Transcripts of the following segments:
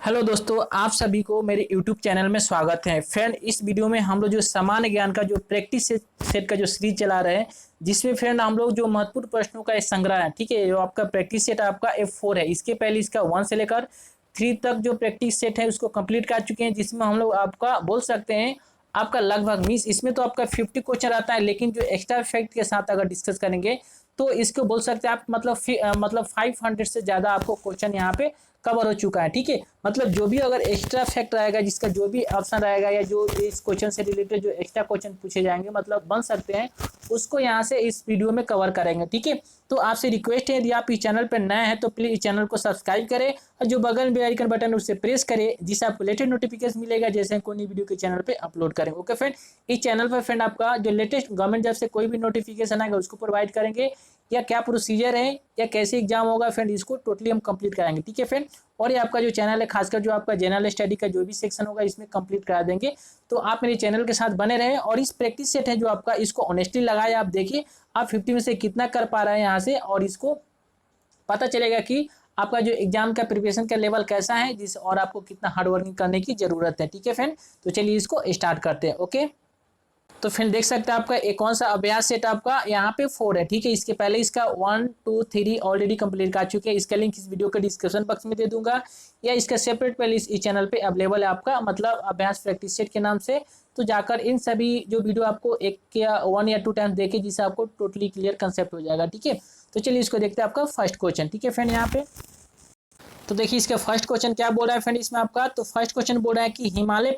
Hello दोस्तों, आप सभी को मेरे यूट्यूब चैनल में स्वागत है। फ्रेंड, इस वीडियो में हम लोग जो सामान्य ज्ञान का जो प्रैक्टिस सेट का जो सीरीज चला रहे हैं, जिसमें फ्रेंड हम लोग जो महत्वपूर्ण प्रश्नों का एक संग्रह है, ठीक है। जो आपका प्रैक्टिस सेट आपका F4 है। इसके पहले इसका 1 से लेकर 3 तक जो प्रैक्टिस सेट है उसको कंप्लीट कर चुके हैं, जिसमें हम लोग आपका बोल सकते हैं आपका लगभग मीन्स इसमें तो आपका 50 क्वेश्चन आता है, लेकिन जो एक्स्ट्रा फैक्ट के साथ अगर डिस्कस करेंगे तो इसको बोल सकते हैं आप मतलब 500 से ज़्यादा आपको क्वेश्चन यहाँ पे कवर हो चुका है, ठीक है। मतलब जो भी अगर एक्स्ट्रा फैक्ट रहेगा, जिसका जो भी ऑप्शन रहेगा या जो इस क्वेश्चन से रिलेटेड जो एक्स्ट्रा क्वेश्चन पूछे जाएंगे मतलब बन सकते हैं, उसको यहाँ से इस वीडियो में कवर करेंगे, ठीक है। तो आपसे रिक्वेस्ट है, यदि आप इस चैनल पर नए हैं तो प्लीज़ इस चैनल को सब्सक्राइब करें और जो बगल में बेल आइकन बटन है उससे प्रेस करें, जिससे आपको लेटेस्ट नोटिफिकेशन मिलेगा जैसे कोई नई वीडियो के चैनल पे अपलोड करें। ओके फ्रेंड, इस चैनल पर फ्रेंड आपका जो लेटेस्ट गवर्नमेंट जॉब से कोई भी नोटिफिकेशन आएगा उसको प्रोवाइड करेंगे, या क्या प्रोसीजर है या कैसे एग्जाम होगा फ्रेंड, इसको टोटली हम कंप्लीट कराएंगे, ठीक है फ्रेंड। और ये आपका जो चैनल है, खासकर जो आपका जनरल स्टडी का जो भी सेक्शन होगा इसमें कंप्लीट करा देंगे। तो आप मेरे चैनल के साथ बने रहें और इस प्रैक्टिस सेट है जो आपका, इसको ऑनेस्टली लगाए, आप देखिए आप 50 में से कितना कर पा रहे हैं यहाँ से, और इसको पता चलेगा कि आपका जो एग्जाम का प्रिपरेशन का लेवल कैसा है, जिस और आपको कितना हार्डवर्किंग करने की जरूरत है, ठीक है फ्रेंड। तो चलिए इसको स्टार्ट करते हैं। ओके, तो फ्रेंड देख सकते हैं आपका एक कौन सा अभ्यास सेट आपका यहाँ पे 4 है, ठीक है। इसके पहले इसका 1 2 3 ऑलरेडी कंप्लीट कर चुके हैं। इसका लिंक इस वीडियो के डिस्क्रिप्शन बॉक्स में दे दूंगा, या इसका सेपरेट प्लेलिस्ट इस चैनल पे अवेलेबल है आपका, मतलब अभ्यास प्रैक्टिस सेट के नाम से। तो जाकर इन सभी जो वीडियो आपको 1 या 2 टाइम्स देखे, जिससे आपको टोटली क्लियर कंसेप्ट हो जाएगा, ठीक है। तो चलिए इसको देखते हैं आपका फर्स्ट क्वेश्चन, ठीक है फ्रेंड। यहाँ पे तो देखिए इसका फर्स्ट क्वेश्चन क्या बोल रहा है फ्रेंड इसमें आपका। तो फर्स्ट क्वेश्चन बोल रहा है कि हिमालय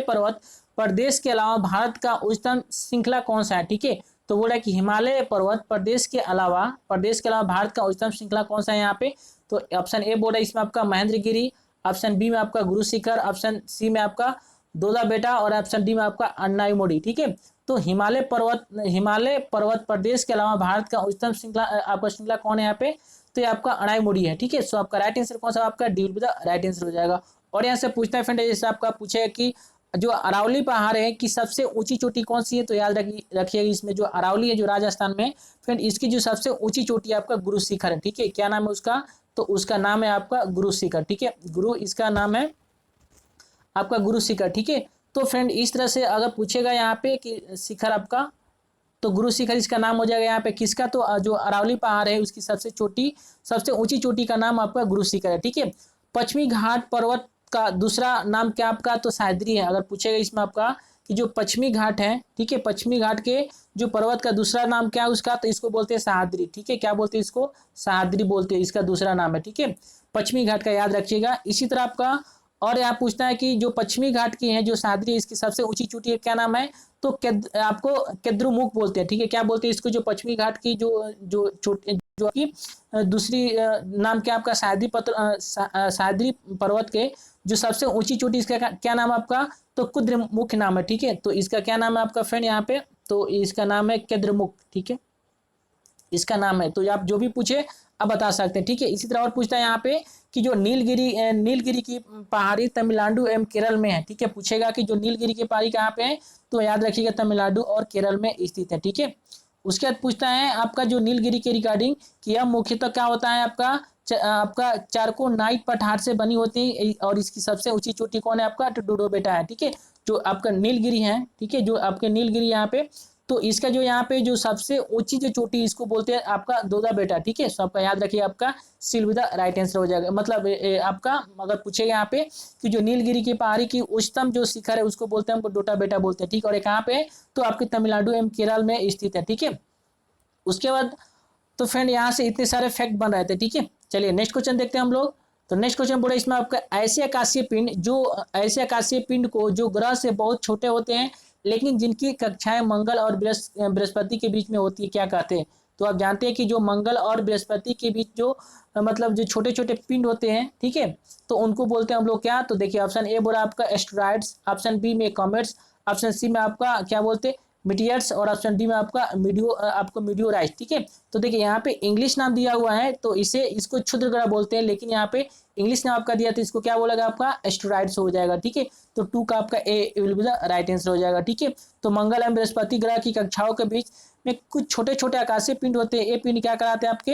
पर्वत प्रदेश के अलावा भारत का उच्चतम श्रृंखला कौन सा है, ठीक है। तो बोल रहा है कि हिमालय पर्वत प्रदेश के अलावा भारत का उच्चतम श्रृंखला कौन सा है यहाँ पे। तो ऑप्शन ए बोल रहा है इसमें आपका महेंद्रगिरी, ऑप्शन बी में आपका गुरु शिखर, ऑप्शन सी में आपका दोदा बेटा, और ऑप्शन डी में आपका अन्नाईमोड़ी, ठीक है। तो हिमालय पर्वत प्रदेश के अलावा भारत का उच्चतम श्रृंखला कौन है यहाँ पे। तो ये आपका अनाईमुड़ी है, ठीक है। सो आपका राइट आंसर कौन सा, आपका D will be the right answer हो जाएगा। और यहाँ से पूछता है फ्रेंड, जैसे आपका पूछेगा कि जो अरावली पहाड़ है कि सबसे ऊंची चोटी कौन सी है, तो याद रखिएगा इसमें जो अरावली है जो राजस्थान में फ्रेंड, इसकी जो सबसे ऊंची चोटी है आपका गुरु शिखर है, ठीक है। क्या नाम है उसका, तो उसका नाम है आपका गुरु शिखर, ठीक है। गुरु इसका नाम है आपका गुरु शिखर, ठीक है। तो फ्रेंड इस तरह से अगर पूछेगा यहाँ पे कि शिखर आपका, तो गुरु शिखर इसका नाम हो जाएगा यहाँ पे किसका, तो जो अरावली पहाड़ है उसकी सबसे ऊंची चोटी का नाम आपका गुरु शिखर है, ठीक है। पश्चिमी घाट पर्वत का दूसरा नाम क्या आपका, तो सह्याद्री है। अगर पूछेगा इसमें आपका कि जो पश्चिमी घाट है, ठीक है, पश्चिमी घाट के जो पर्वत का दूसरा नाम क्या है उसका, तो इसको बोलते हैं सह्याद्री, ठीक है। क्या बोलते हैं इसको, सह्याद्री बोलते हैं, इसका दूसरा नाम है, ठीक है। पश्चिमी घाट का याद रखिएगा। इसी तरह आपका और यहाँ पूछता है कि जो पश्चिमी घाट की है जो सह्याद्री, इसकी सबसे ऊंची चोटी क्या नाम है, तो आपको केद्रुमुख बोलते हैं, ठीक है। क्या बोलते हैं इसको, जो पश्चिमी घाट की जो जो चोटी जो की दूसरी नाम क्या आपका सह्याद्री पर्वत के जो सबसे ऊंची चोटी, इसका क्या नाम आपका, तो कुद्रेमुख नाम है, ठीक है। तो इसका क्या नाम है आपका फ्रेंड यहाँ पे, तो इसका नाम है केद्रमुख, ठीक है, इसका नाम है। तो आप जो भी पूछे आप बता सकते हैं, ठीक है। इसी तरह और पूछता है यहाँ पे कि जो नीलगिरी की पहाड़ी तमिलनाडु एवं केरल में है, ठीक है। पूछेगा कि जो नीलगिरी की पहाड़ी कहाँ पे है, तो याद रखिएगा तमिलनाडु और केरल में स्थित है, ठीक है। उसके बाद पूछता है आपका जो नीलगिरी के रिगार्डिंग कि यह मुख्यतः क्या होता है आपका चारकोनाइट पठार से बनी होती है, और इसकी सबसे ऊंची चोटी कौन है आपका, तो डोडो बेटा है, ठीक है। जो आपका नीलगिरी है, ठीक है, जो आपके नीलगिरी यहाँ पे, तो इसका जो यहाँ पे जो सबसे ऊंची जो चोटी इसको बोलते हैं आपका दोदा बेटा, ठीक है। सो आपका याद रखिए आपका C will be the right answer हो जाएगा। मतलब आपका अगर पूछेगा यहाँ पे कि जो नीलगिरी की पहाड़ी की उच्चतम जो शिखर है उसको बोलते हैं, हमको डोटा बेटा बोलते हैं, ठीक है। और ये कहाँ पे, तो आपके तमिलनाडु एवं केरल में स्थित है, ठीक है। उसके बाद तो फ्रेंड यहाँ से इतने सारे फैक्ट बन रहे थे, ठीक है। चलिए नेक्स्ट क्वेश्चन देखते हैं हम लोग। तो नेक्स्ट क्वेश्चन बोला इसमें आपका ऐसे आकाशीय पिंड को जो ग्रह से बहुत छोटे होते हैं लेकिन जिनकी कक्षाएं मंगल और बृहस्पति के बीच में होती है, क्या कहते हैं। तो आप जानते हैं कि जो मंगल और बृहस्पति के बीच जो मतलब जो छोटे छोटे पिंड होते हैं, ठीक है, तो उनको बोलते हैं हम लोग क्या। तो देखिए ऑप्शन ए बोला आपका एस्ट्रॉइड्स, ऑप्शन बी में कॉमेट्स, ऑप्शन सी में आपका क्या बोलते हैं मीटियर्स, और ऑप्शन डी में आपको मीडियोराइट, ठीक है। तो देखिए यहाँ पे इंग्लिश नाम दिया हुआ है तो इसको क्षुद्र ग्रह बोलते हैं, लेकिन यहाँ पे इंग्लिश नाम आपका दिया तो इसको क्या बोलेगा आपका एस्टेरॉइड्स हो जाएगा, ठीक है। तो 2 का आपका A will be the right answer हो जाएगा, ठीक है। तो मंगल एवं बृहस्पति ग्रह की कक्षाओं के बीच में कुछ छोटे छोटे आकाशीय पिंड होते हैं। ये पिंड क्या कराते हैं आपके,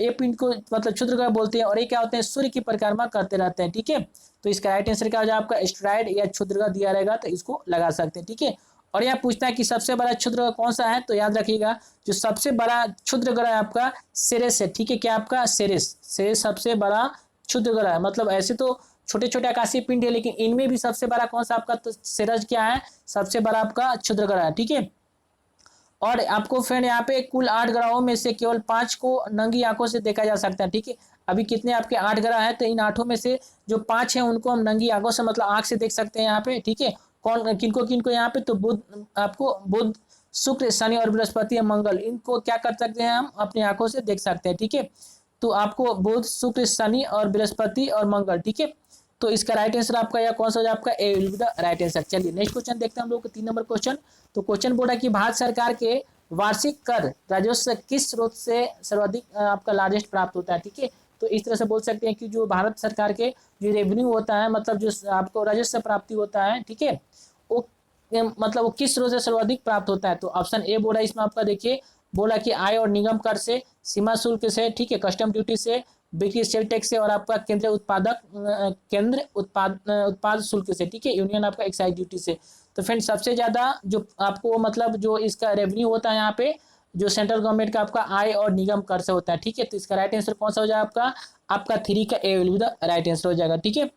ये पिंड को मतलब क्षुद्र ग्रह बोलते हैं, और ये क्या होते हैं सूर्य की परिक्रमा करते रहते हैं, ठीक है। तो इसका राइट आंसर क्या हो जाएगा आपका एस्टेरॉइड या क्षुद्र ग्रह दिया रहेगा तो इसको लगा सकते हैं, ठीक है। और यह पूछता है कि सबसे बड़ा क्षुद्र ग्रह कौन सा है, तो याद रखिएगा जो सबसे बड़ा क्षुद्र ग्रह है आपका सेरेस है, ठीक है। क्या आपका सेरेस सबसे बड़ा क्षुद्र ग्रह है। मतलब ऐसे तो छोटे छोटे आकाशीय पिंड है, लेकिन इनमें भी सबसे बड़ा कौन सा आपका, तो सेरेस क्या है, सबसे बड़ा आपका क्षुद्र ग्रह है, ठीक है। और आपको फ्रेंड यहाँ पे कुल 8 ग्रहों में से केवल 5 को नंगी आंखों से देखा जा सकता है, ठीक है। अभी कितने आपके 8 ग्रह हैं, तो इन 8 में से जो 5 हैं उनको हम नंगी आंखों से मतलब आंख से देख सकते हैं यहाँ पे, ठीक है। कौन किनको किनको यहाँ पे, तो बुध आपको बुध शुक्र शनि और बृहस्पति या मंगल, इनको क्या कर सकते हैं हम अपनी आंखों से देख सकते हैं, ठीक है। तो आपको बुध शुक्र शनि और बृहस्पति और मंगल, ठीक है। तो इसका राइट आंसर आपका या कौन सा हो जाए आपका A will be the right answer. चलिए नेक्स्ट क्वेश्चन देखते हैं हम लोग 3 नंबर क्वेश्चन। तो क्वेश्चन बोला कि भारत सरकार के वार्षिक कर राजस्व किस स्रोत से सर्वाधिक आपका लार्जेस्ट प्राप्त होता है, ठीक है। तो इस तरह से बोल सकते हैं कि जो भारत सरकार के जो रेवेन्यू होता है, मतलब जो आपको राजस्व प्राप्ति होता है, ठीक है, वो मतलब वो किस स्रोत से सर्वाधिक प्राप्त होता है। तो ऑप्शन ए बोला इसमें आपका, देखिए बोला कि आय और निगम कर से, सीमा शुल्क से, ठीक है, कस्टम ड्यूटी से, बिक्री सेल टैक्स से, और आपका केंद्र उत्पाद शुल्क से, ठीक है, यूनियन आपका एक्साइज ड्यूटी से। तो फ्रेंड सबसे ज़्यादा जो आपको मतलब जो इसका रेवेन्यू होता है यहाँ पे, जो सेंट्रल गवर्नमेंट का आपका आय और निगम कर से होता है, ठीक है। तो इसका राइट आंसर कौन सा हो जाएगा आपका 3 का A will be the right answer हो जाएगा, ठीक है।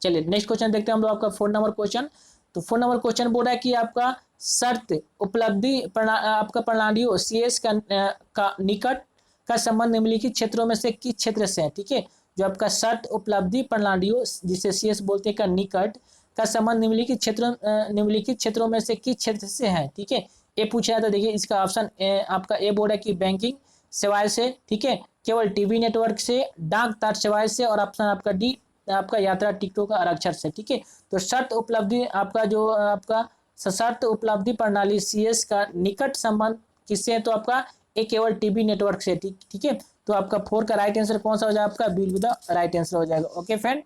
चलिए नेक्स्ट क्वेश्चन देखते हैं हम लोग आपका 4 नंबर क्वेश्चन। तो 4 नंबर क्वेश्चन बोल रहा है कि आपका शर्त उपलब्धि आपका प्रणालियों सीएस का निकट का संबंध निम्नलिखित क्षेत्रों में से किस क्षेत्र से है, ठीक है। जो आपका शर्त उपलब्धि प्रणालियों जिसे सीएस बोलते हैं का निकट का संबंध निम्नलिखित क्षेत्रों में से किस क्षेत्र से है, ठीक है। ये पूछा था, देखिए इसका ऑप्शन आपका ए बोर्ड है कि बैंकिंग सेवाएं से, ठीक है, केवल टीवी नेटवर्क से, डाक तार सेवाएं से, और ऑप्शन आपका डी आपका यात्रा टिकटों का आरक्षण से, ठीक है। तो शर्त उपलब्धि आपका जो आपका सशर्त उपलब्धि प्रणाली सीएस का निकट संबंध किससे है, तो आपका एक केवल टीवी नेटवर्क से, ठीक है। तो आपका 4 का राइट आंसर कौन सा हो जाएगा आपका will be the right answer हो जाएगा, ओके फ्रेंड।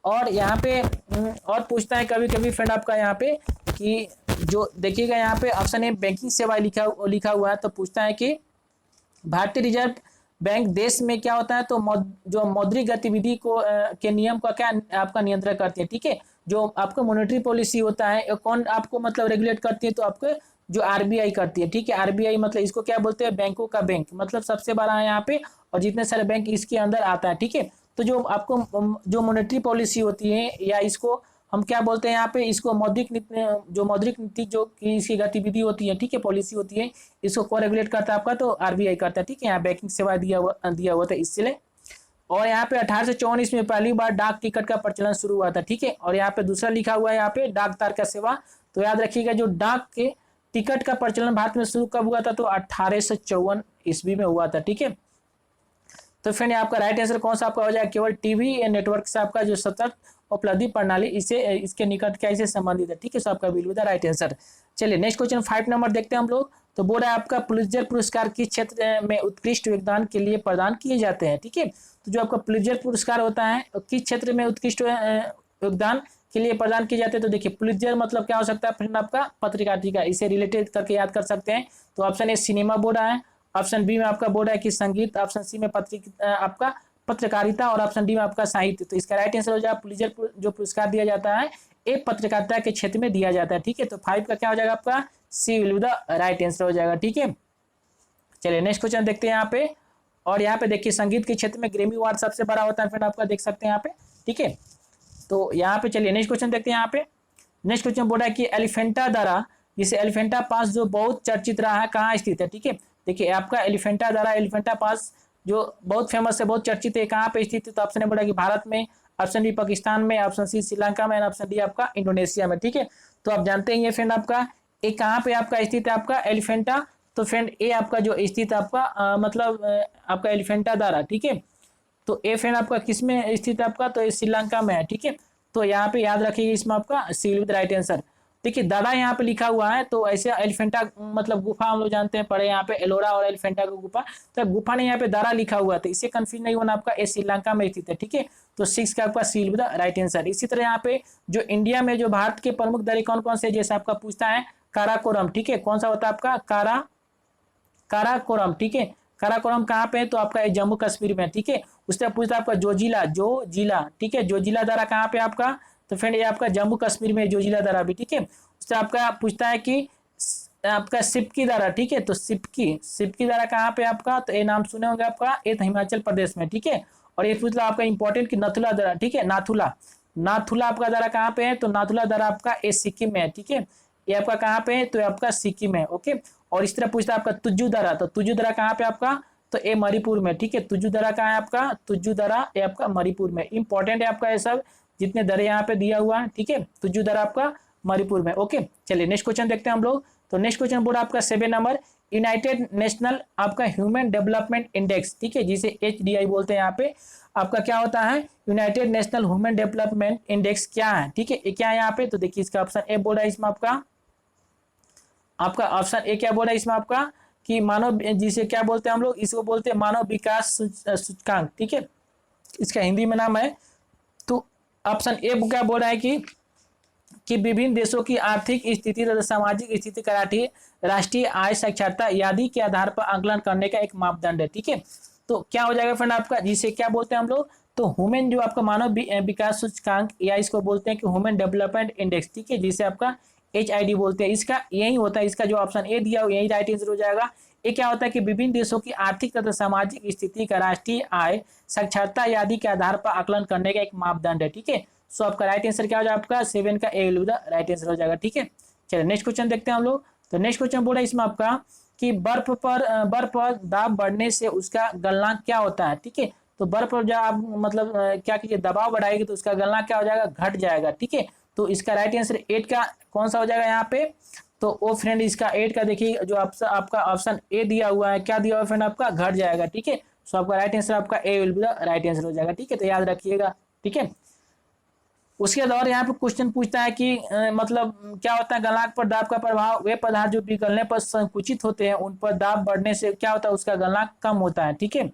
और यहाँ पे और पूछता है कभी कभी फ्रेंड आपका यहाँ पे कि जो देखिएगा यहाँ पे ऑप्शन ए बैंकिंग सेवा लिखा हुआ है, तो पूछता है कि भारतीय रिजर्व बैंक देश में क्या होता है, तो जो मौद्रिक गतिविधि को के नियम का क्या आपका नियंत्रण करती है, ठीक है। जो आपका मॉनेटरी पॉलिसी होता है कौन आपको मतलब रेगुलेट करती है, तो आपको जो आरबीआई करती है, ठीक है। आरबीआई मतलब इसको क्या बोलते हैं, बैंकों का बैंक, मतलब सबसे बड़ा है यहाँ पे, और जितने सारे बैंक इसके अंदर आता है, ठीक है। तो जो आपको जो मॉनेटरी पॉलिसी होती है, या इसको हम क्या बोलते हैं यहाँ पे, इसको मौद्रिक नीति जो कि इसकी गतिविधि होती है, ठीक है, पॉलिसी होती है, इसको कौन रेगुलेट करता है आपका, तो आरबीआई करता है, ठीक है। यहाँ बैंकिंग सेवा दिया हुआ था इसलिए। और यहाँ पे 1824 में पहली बार डाक टिकट का प्रचलन शुरू हुआ था, ठीक है। और यहाँ पे दूसरा लिखा हुआ है यहाँ पे डाक तार का सेवा। तो याद रखिएगा जो डाक के टिकट का प्रचलन भारत में शुरू कब हुआ था, तो 1854 ईस्वी में हुआ था, ठीक है। तो फ्रेंड आपका राइट आंसर कौन सा आपका हो जाएगा, केवल टीवी या नेटवर्क से आपका जो सतत उपलब्धि प्रणाली इसके निकट क्या इसे संबंधित है, ठीक है। सो आपका will be the right answer. चलिए नेक्स्ट क्वेश्चन 5 नंबर देखते हैं हम लोग। तो बोल रहा है आपका पुलित्जर पुरस्कार किस क्षेत्र में उत्कृष्ट योगदान के लिए प्रदान किए जाते हैं, ठीक है। तो जो आपका पुलित्जर पुरस्कार होता है किस क्षेत्र में उत्कृष्ट योगदान के लिए प्रदान किए जाते हैं, तो देखिए पुलित्जर मतलब क्या हो सकता है फ्रेंड आपका पत्रकारिता, इसे रिलेटेड करके याद कर सकते हैं। तो ऑप्शन ए सिनेमा बोर्ड है, ऑप्शन बी में आपका बोर्ड है कि संगीत, ऑप्शन सी में आपका पत्रकारिता, और ऑप्शन डी में आपका साहित्य। तो इसका राइट आंसर हो जाएगा पुलित्जर जो पुरस्कार दिया जाता है ये पत्रकारिता के क्षेत्र में दिया जाता है, ठीक है। तो 5 का क्या हो जाएगा आपका C will be the right answer हो जाएगा, ठीक है। चलिए नेक्स्ट क्वेश्चन देखते हैं यहाँ पे। और यहाँ पे देखिए संगीत के क्षेत्र में ग्रैमी अवार्ड सबसे बड़ा होता है फ्रेंड आपका, देख सकते हैं यहाँ पे, ठीक है। तो यहाँ पे चलिए नेक्स्ट क्वेश्चन देखते हैं यहाँ पे। नेक्स्ट क्वेश्चन बोल रहा है कि एलिफेंटा दरा, जिसे एलिफेंटा पास जो बहुत चर्चित रहा है, कहाँ स्थित है, ठीक है। देखिए आपका एलिफेंटा दरा, एलिफेंटा पास जो बहुत फेमस है, बहुत चर्चित है, कहाँ पे स्थित है, तो ऑप्शन ए बोला कि भारत में, ऑप्शन बी पाकिस्तान में, ऑप्शन सी श्रीलंका में, ऑप्शन डी आपका इंडोनेशिया में, ठीक है। तो आप जानते हैं ये फ्रेंड आपका ये कहाँ पे आपका स्थित है आपका एलिफेंटा, तो फ्रेंड ए आपका जो स्थित आपका मतलब आपका एलिफेंटा दरा, ठीक है। तो ए फ्रेंड आपका किस में स्थित है आपका, तो ये श्रीलंका में है, ठीक है। तो यहाँ पे याद रखिएगा इसमें आपका C will be the right answer. देखिए दादा यहाँ पे लिखा हुआ है, तो ऐसे एलिफेंटा मतलब गुफा हम लोग जानते हैं, पढ़े यहाँ पे एलोरा और एलिफेंटा की गुफा, तो गुफा ने यहाँ पे दारा लिखा हुआ था, इससे कंफ्यूज नहीं होना आपका, ये श्रीलंका में स्थित है, ठीक है। तो 6 का आपका C will be the right answer. इसी तरह यहाँ पे जो इंडिया में जो भारत के प्रमुख दर्रे कौन कौन से, जैसे आपका पूछता है काराकोरम, ठीक है, कौन सा होता है आपका काराकोरम, ठीक है। काराकोरम कहाँ पे है, तो आपका जम्मू कश्मीर में, ठीक है। उससे पूछता है आपका जोजिला, ठीक है, जोजिला दर्रा कहाँ पे आपका, तो फ्रेंड ये आपका जम्मू कश्मीर में जोजिला दर्रा भी, ठीक है। उससे आपका पूछता है कि आपका सिपकी दर्रा, ठीक है, तो सिपकी दर्रा कहाँ पे आपका, तो ये नाम सुने होंगे आपका, ये तो हिमाचल प्रदेश में, ठीक है। और ये पूछता आपका इंपॉर्टेंट कि नथुला दर्रा, ठीक है, नाथुला आपका दर्रा कहाँ पे है, तो नाथुला दर्रा आपका ये सिक्किम में है, ठीक है। ये आपका कहाँ पे है, तो ये आपका सिक्किम है, ओके। और इस तरह पूछता है आपका तुज्जू दर्रा, तो तुज्जू दर्रा कहाँ पे आपका, तो ये मणिपुर में, ठीक है। तुज्जू दर्रा कहाँ है आपका, तुज्जू दर्रा ये आपका मणिपुर में, इंपॉर्टेंट है आपका ये सब जितने दर्रे यहाँ पे दिया हुआ है, ठीक है। तुज्जू दर्रा आपका मणिपुर में, ओके। चलिए नेक्स्ट क्वेश्चन देखते हैं हम लोग। तो नेक्स्ट क्वेश्चन बोला आपका 7 नंबर, यूनाइटेड नेशनल आपका ह्यूमन डेवलपमेंट इंडेक्स, ठीक है, जिसे HDI बोलते हैं यहाँ पे, आपका क्या होता है, United national human development index क्या है, ठीक है, ये क्या है यहाँ पे, तो देखिए इसका ऑप्शन ए बोल रहा है इसमें आपका ऑप्शन ए क्या बोल रहा है इसमें आपका, कि मानव, जिसे क्या बोलते हैं हम लोग, इसको बोलते हैं मानव विकास सूचकांक, ठीक है, इसका हिंदी में नाम है। तो ऑप्शन ए क्या बोल रहा है कि विभिन्न देशों की आर्थिक स्थिति तथा सामाजिक स्थिति का राष्ट्रीय आय साक्षरता आदि के आधार पर आकलन करने का एक मापदंड है, ठीक है। तो क्या हो जाएगा फ्रेंड आपका, जिसे क्या बोलते हैं हम लोग, तो ह्यूमन जो आपका मानव विकास सूचकांक, या इसको बोलते हैं कि ह्यूमन डेवलपमेंट इंडेक्स, ठीक है, जिसे आपका HID बोलते हैं, इसका यही होता है, इसका जो ऑप्शन ए दिया यही राइट आंसर हो जाएगा। ये क्या होता है कि विभिन्न देशों की आर्थिक तथा सामाजिक स्थिति का राष्ट्रीय आय साक्षरता आदि के आधार पर आकलन करने का एक मापदंड है, ठीक है। सो आपका राइट आंसर क्या हो जाएगा, आपका 7 का A will be the right answer हो जाएगा, ठीक है। चलिए नेक्स्ट क्वेश्चन देखते हैं हम लोग। तो नेक्स्ट क्वेश्चन बोला इसमें आपका कि बर्फ पर दाब बढ़ने से उसका गलनांक क्या होता है, ठीक है। तो बर्फ पर जब आप मतलब क्या कीजिए, दबाव बढ़ाएगी तो उसका गलनांक क्या हो जाएगा, घट जाएगा, ठीक है। तो इसका राइट आंसर 8 का कौन सा हो जाएगा यहाँ पे, तो ओ फ्रेंड इसका 8 का देखिए जो आपका ऑप्शन ए दिया हुआ है, क्या दिया हुआ फ्रेंड आपका, घट जाएगा, ठीक है। सो आपका राइट आंसर आपका A will be the right answer हो जाएगा, ठीक है, तो याद रखिएगा, ठीक है। उसके बाद यहाँ पे क्वेश्चन पूछता है कि मतलब क्या होता है गलनांक पर दाब का प्रभाव, वे पदार्थ जो पिघलने पर संकुचित होते हैं उन पर दाब बढ़ने से क्या होता है, उसका गलनांक कम होता है, ठीक है।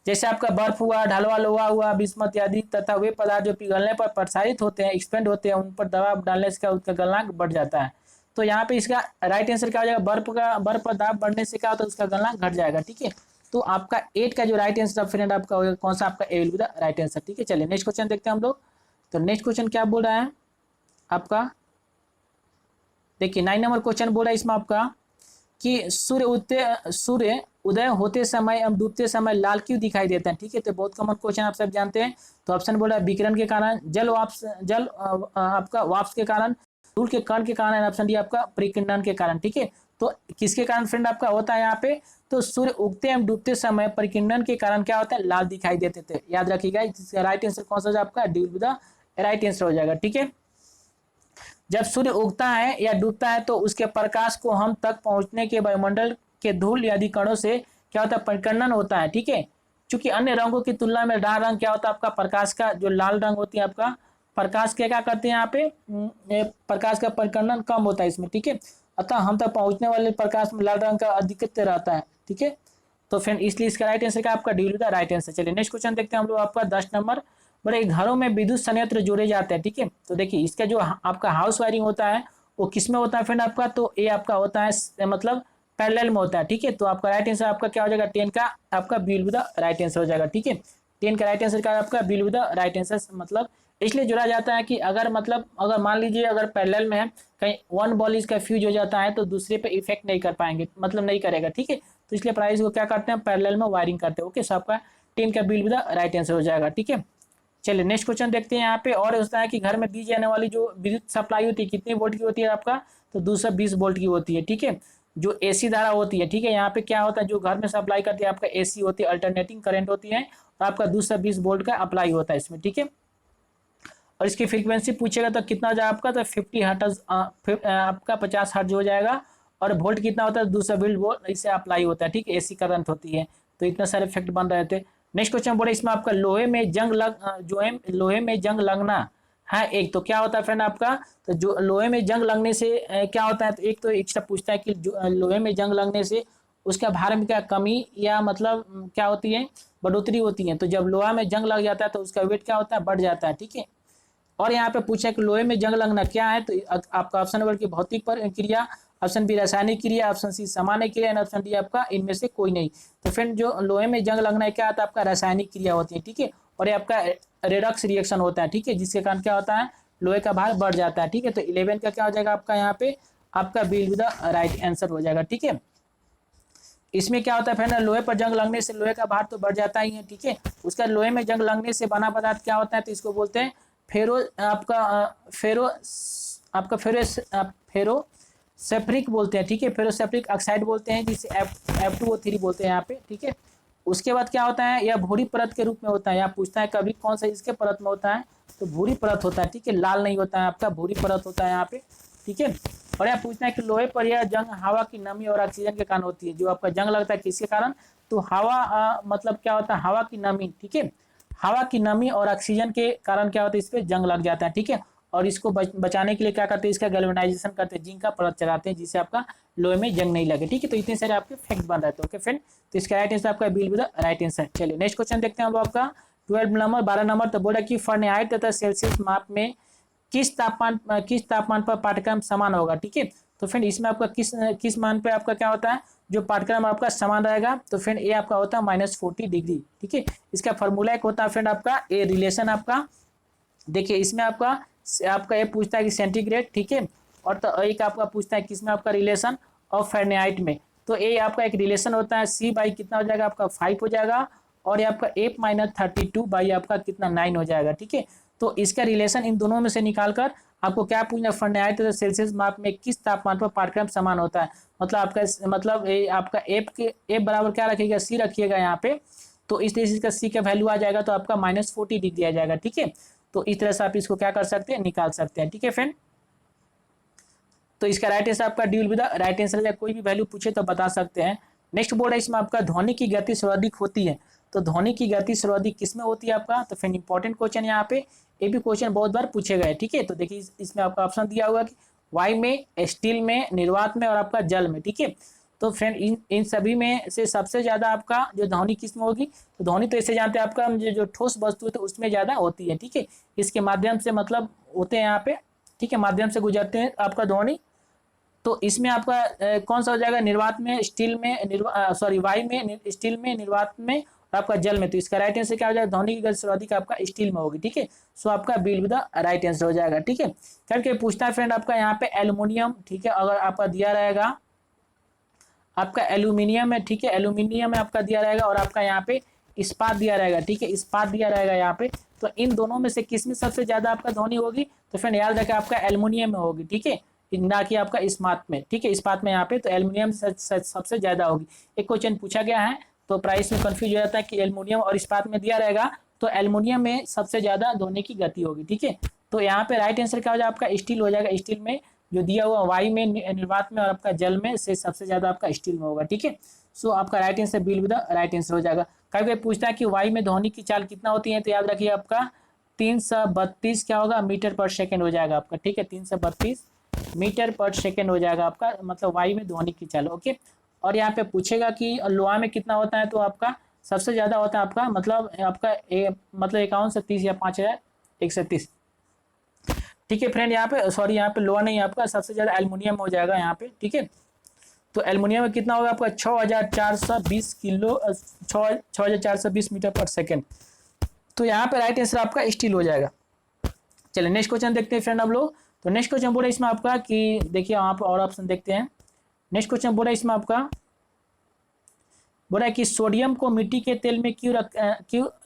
जैसे आपका बर्फ हुआ, ढलवा लोहा हुआ, बिस्मत आदि, तथा वे पदार्थ जो पिघलने पर प्रसारित होते हैं, एक्सपेंड होते हैं, उन पर दबाव डालने से उसका गलनांक बढ़ जाता है। तो यहाँ पे इसका राइट आंसर क्या हो जाएगा, बर्फ पर दाब बढ़ने से क्या होता है, उसका गलनांक घट जाएगा, ठीक है। तो आपका 8 का जो राइट आंसर फ्रेंड आपका होगा कौन सा, आपका A will be the right answer, ठीक है। चलिए नेक्स्ट क्वेश्चन देखते हैं हम लोग। तो नेक्स्ट क्वेश्चन क्या बोल रहा है आपका, देखिए 9 नंबर क्वेश्चन बोल रहा है इसमें आपका कि सूर्य उदय होते समय एवं डूबते समय लाल क्यों दिखाई देता है, ठीक है। तो बहुत कॉमन क्वेश्चन आप सब जानते हैं। तो ऑप्शन बोल रहा है विकिरण के कारण, जल आपका वाष्प के कारण, धूल के कण के कारण, ऑप्शन डी आपका परिकिरण के कारण, ठीक है। तो किसके कारण फ्रेंड आपका होता है यहाँ पे, तो सूर्य उगते एवं डूबते समय परिकिरण के कारण क्या होता है, लाल दिखाई देते थे, याद रखिएगा। इसका राइट आंसर कौन सा आपका D will be the right answer हो जाएगा, ठीक है। जब सूर्य उगता है या डूबता है तो उसके प्रकाश को हम तक पहुंचने के वायुमंडल के धूल आदि कणों से क्या होता है, परिकर्णन होता है, ठीक है। क्योंकि अन्य रंगों की तुलना में लाल रंग क्या होता है, आपका प्रकाश का जो लाल रंग होती है आपका प्रकाश क्या करते हैं यहाँ पे, प्रकाश का परिकर्णन कम होता है इसमें, ठीक है। अतः हम तक पहुंचने वाले प्रकाश में लाल रंग का अधिकत्व रहता है, ठीक है। तो फ्रेंड इसलिए इसका राइट आंसर क्या आपका D will be the right answer. चलिए नेक्स्ट क्वेश्चन देखते हैं हम लोग आपका 10 नंबर, बड़े घरों में विद्युत संयंत्र जोड़े जाते हैं, ठीक है। तो देखिए इसका जो आपका हाउस वायरिंग होता है वो किस में होता है फ्रेंड आपका, तो ये आपका होता है मतलब पैरेलल में होता है, ठीक है। तो आपका राइट आंसर आपका क्या हो जाएगा, 10 का आपका B will be the right answer हो जाएगा, ठीक है। 10 का राइट आंसर क्या आपका B will be the right answer, मतलब इसलिए जोड़ा जाता है कि अगर मतलब अगर मान लीजिए अगर पैरेलल में है, कहीं वन बॉल इसका फ्यूज हो जाता है तो दूसरे पे इफेक्ट नहीं कर पाएंगे, मतलब नहीं करेगा, ठीक है। तो इसलिए प्राइस को क्या करते हैं, पैरेलल में वायरिंग करते हैं, ओके। सो आपका 10 का B will be the right answer हो जाएगा, ठीक है। चलिए नेक्स्ट क्वेश्चन देखते हैं यहाँ पे। और होता है कि घर में दी जाने वाली जो विद्युत सप्लाई होती है कितने वोल्ट की होती है आपका, तो 220 वोल्ट की होती है, ठीक है। जो एसी धारा होती है, ठीक है, यहाँ पे क्या होता है जो घर में सप्लाई करती है आपका एसी होती है, अल्टरनेटिंग करंट होती है, और आपका 220 वोल्ट का अप्लाई होता है इसमें, ठीक है। और इसकी फ्रीक्वेंसी पूछेगा तो कितना हो जाएगा आपका, तो 50 हर्ट्ज आपका 50 हर्ट्ज हो जाएगा। और वोल्ट कितना होता है, 220 वोल्ट इससे अप्लाई होता है, ठीक है, एसी करंट होती है। तो इतना सारे इफेक्ट बन रहे थे। नेक्स्ट क्वेश्चन बोले इसमें आपका लोहे में जंग लगना हाँ एक तो क्या होता है फ्रेंड आपका, तो जो लोहे में जंग लगने से क्या होता है, तो एक तो एक्स्ट्रा पूछता है कि जो लोहे में जंग लगने से उसका भार में क्या कमी या मतलब क्या होती है, बढ़ोतरी होती है। तो जब लोहा में जंग लग जाता है तो उसका वेट क्या होता है, बढ़ जाता है, ठीक है। और यहाँ पे पूछा कि लोहे में जंग लगना क्या है, तो आपका ऑप्शन नंबर की भौतिक क्रिया, ऑप्शन बी रासायनिक क्रिया, ऑप्शन सी सामान्य क्रिया, एंड ऑप्शन डी आपका इनमें से कोई नहीं। तो फ्रेंड जो लोहे में जंग लगना है क्या होता है, आपका रासायनिक क्रिया होती है, ठीक है। और ये आपका रेडक्स रिएक्शन होता है, ठीक है, जिसके कारण क्या होता है, लोहे का भार बढ़ जाता है, ठीक है। तो 11 का क्या हो जाएगा आपका यहाँ पे, आपका B will be the right answer हो जाएगा, ठीक है। इसमें क्या होता है फ्रेंड, लोहे पर जंग लगने से लोहे का भार तो बढ़ जाता ही है, ठीक है। उसका लोहे में जंग लगने से बना पदार्थ क्या होता है, तो इसको बोलते हैं फेरो, आपका फेरो, आपका फेरो सेफ्रिक बोलते हैं, ठीक है, फेरोसेफ्रिक ऑक्साइड बोलते हैं, जिसे F2O3 बोलते हैं यहाँ पे, ठीक है। उसके बाद क्या होता है, यह भूरी परत के रूप में होता है। यहाँ पूछता है कभी कौन सा इसके परत में होता है, तो भूरी परत होता है, ठीक है, लाल नहीं होता है आपका, भूरी परत होता है यहाँ पे, ठीक है। और यहाँ पूछना है कि लोहे पर यह जंग हवा की नमी और ऑक्सीजन के कारण होती है। जो आपका जंग लगता है किसके कारण, तो हवा मतलब क्या होता है, हवा की नमी, ठीक है, हवा की नमी और ऑक्सीजन के कारण क्या होता है, इस पर जंग लग जाता है, ठीक है। और इसको बचाने के लिए क्या करते हैं, इसका गैल्वेनाइजेशन करते हैं, जिंक का परत चलाते हैं, जिससे आपका लोहे में जंग नहीं लगे, ठीक है। तो इतने सारे आपके फैक्ट बन रहे थे, ओके फ्रेंड। तो इसका राइट आंसर आपका बिल विद राइट आंसर। चलिए नेक्स्ट क्वेश्चन देखते हैं हम आपका 12 नंबर। तो बोला कि फahrenheit तथा सेल्सियस माप में किस तापमान पर पाठ्यक्रम समान होगा, ठीक है। तो फ्रेंड इसमें आपका किस मान पे आपका क्या होता है, जो पाठ्यक्रम आपका समान रहेगा, तो फ्रेंड ये आपका होता है -40 डिग्री, ठीक है। इसका फॉर्मूला एक होता है फ्रेंड आपका ए रिलेशन आपका, देखिए इसमें आपका ये पूछता है कि सेंटीग्रेड, ठीक है। और तो एक आपका पूछता है किसमें आपका रिलेशन ऑफ फahrenheit में, तो ये आपका एक रिलेशन होता है C बाई कितना हो जाएगा आपका 5 हो जाएगा, और ये आपका F-32 बाई आपका कितना 9 हो जाएगा, ठीक है। तो इसका रिलेशन इन दोनों में से निकालकर आपको क्या पूछना, फahrenheit तथा सेल्सियस माप में किस तापमान पर पाठ्यक्रम समान होता है। मतलब आपका मतलब आपका F बराबर क्या रखिएगा, C रखिएगा यहाँ पे। तो इस तरह से इसका C का वैल्यू आ जाएगा, तो आपका -40 डिग्री आ जाएगा, ठीक है। तो इस तरह से आप इसको क्या कर सकते हैं, निकाल सकते हैं, ठीक है फ्रेंड। तो इसका राइट आंसर आपका D will be the right answer है। कोई भी वैल्यू पूछे तो बता सकते हैं। नेक्स्ट बोर्ड है, इसमें आपका ध्वनि की गति सर्वाधिक होती है। तो ध्वनि की गति सर्वाधिक किसमें होती है आपका, तो फ्रेंड इंपॉर्टेंट क्वेश्चन यहाँ पे, ये भी क्वेश्चन बहुत बार पूछे गए, ठीक है। तो देखिए इसमें आपका ऑप्शन दिया हुआ कि वायु में, स्टील में, निर्वात में और आपका जल में, ठीक है। तो फ्रेंड इन सभी में से सबसे ज्यादा आपका जो ध्वनि किसमें होगी, तो ध्वनि तो इसे जानते हैं आपका जो ठोस वस्तु है तो उसमें ज्यादा होती है, ठीक है। इसके माध्यम से मतलब होते हैं यहाँ पे, ठीक है, माध्यम से गुजरते हैं आपका ध्वनि। तो इसमें आपका कौन सा हो जाएगा, निर्वात में, स्टील में, सॉरी वायु में, स्टील में, निर्वात में और आपका जल में। तो इसका राइट आंसर क्या हो जाएगा, ध्वनि की गति सर्वाधिक आपका स्टील में होगी, ठीक है। सो आपका B will be the right answer हो जाएगा, ठीक है। करके पूछता है फ्रेंड आपका यहाँ पे एल्युमिनियम, ठीक है, अगर आपका दिया रहेगा आपका एल्यूमिनियम है, ठीक है, एल्यूमिनियम में आपका दिया रहेगा, और आपका यहाँ पे इस्पात दिया रहेगा, ठीक है, इस्पात दिया रहेगा यहाँ पे। तो इन दोनों में से किस में सबसे ज्यादा आपका ध्वनि होगी, तो फ्रेंड याद रखें आपका एल्यूमिनियम में होगी, ठीक है, ना कि आपका इस्पात में, ठीक है, इस्पात में यहाँ पे तो एल्यूमिनियम सबसे ज्यादा होगी। एक क्वेश्चन पूछा गया है तो प्राइस में कंफ्यूज हो जाता है कि एल्यूमिनियम और इस्पात में दिया रहेगा, तो एल्यूमिनियम में सबसे ज्यादा ध्वनि की गति होगी, ठीक है। तो यहाँ पे राइट आंसर क्या हो जाएगा आपका स्टील हो जाएगा। स्टील में जो दिया हुआ वायु में, निर्वात में और आपका जल में से सबसे ज्यादा आपका स्टील में होगा, ठीक है। सो आपका right answer bill with the right answer हो जाएगा। कभी पूछता है कि वायु में ध्वनि की चाल कितना होती है, तो याद रखिए आपका 332 क्या होगा मीटर पर सेकेंड हो जाएगा आपका, ठीक है, 332 मीटर पर सेकेंड हो जाएगा आपका, मतलब वायु में ध्वनि की चाल, ओके। और यहाँ पे पूछेगा कि लोहा में कितना होता है, तो आपका सबसे ज्यादा होता है आपका मतलब आपका मतलब 51 से 30 या 5130, ठीक है फ्रेंड। यहाँ पे सॉरी यहाँ पे लोहा नहीं, आपका सबसे ज्यादा एल्युमिनियम हो जाएगा यहाँ पे, ठीक है। तो एल्युमिनियम में कितना होगा आपका 6420 किलो 6420 मीटर पर सेकेंड। तो यहाँ पे राइट आंसर आपका स्टील हो जाएगा। चलिए नेक्स्ट क्वेश्चन देखते हैं फ्रेंड आप लोग। तो नेक्स्ट क्वेश्चन बोला इसमें आपका कि देखिए यहाँ पर और ऑप्शन देखते हैं। नेक्स्ट क्वेश्चन बोला इसमें आपका बोला है कि सोडियम को मिट्टी के तेल में क्यों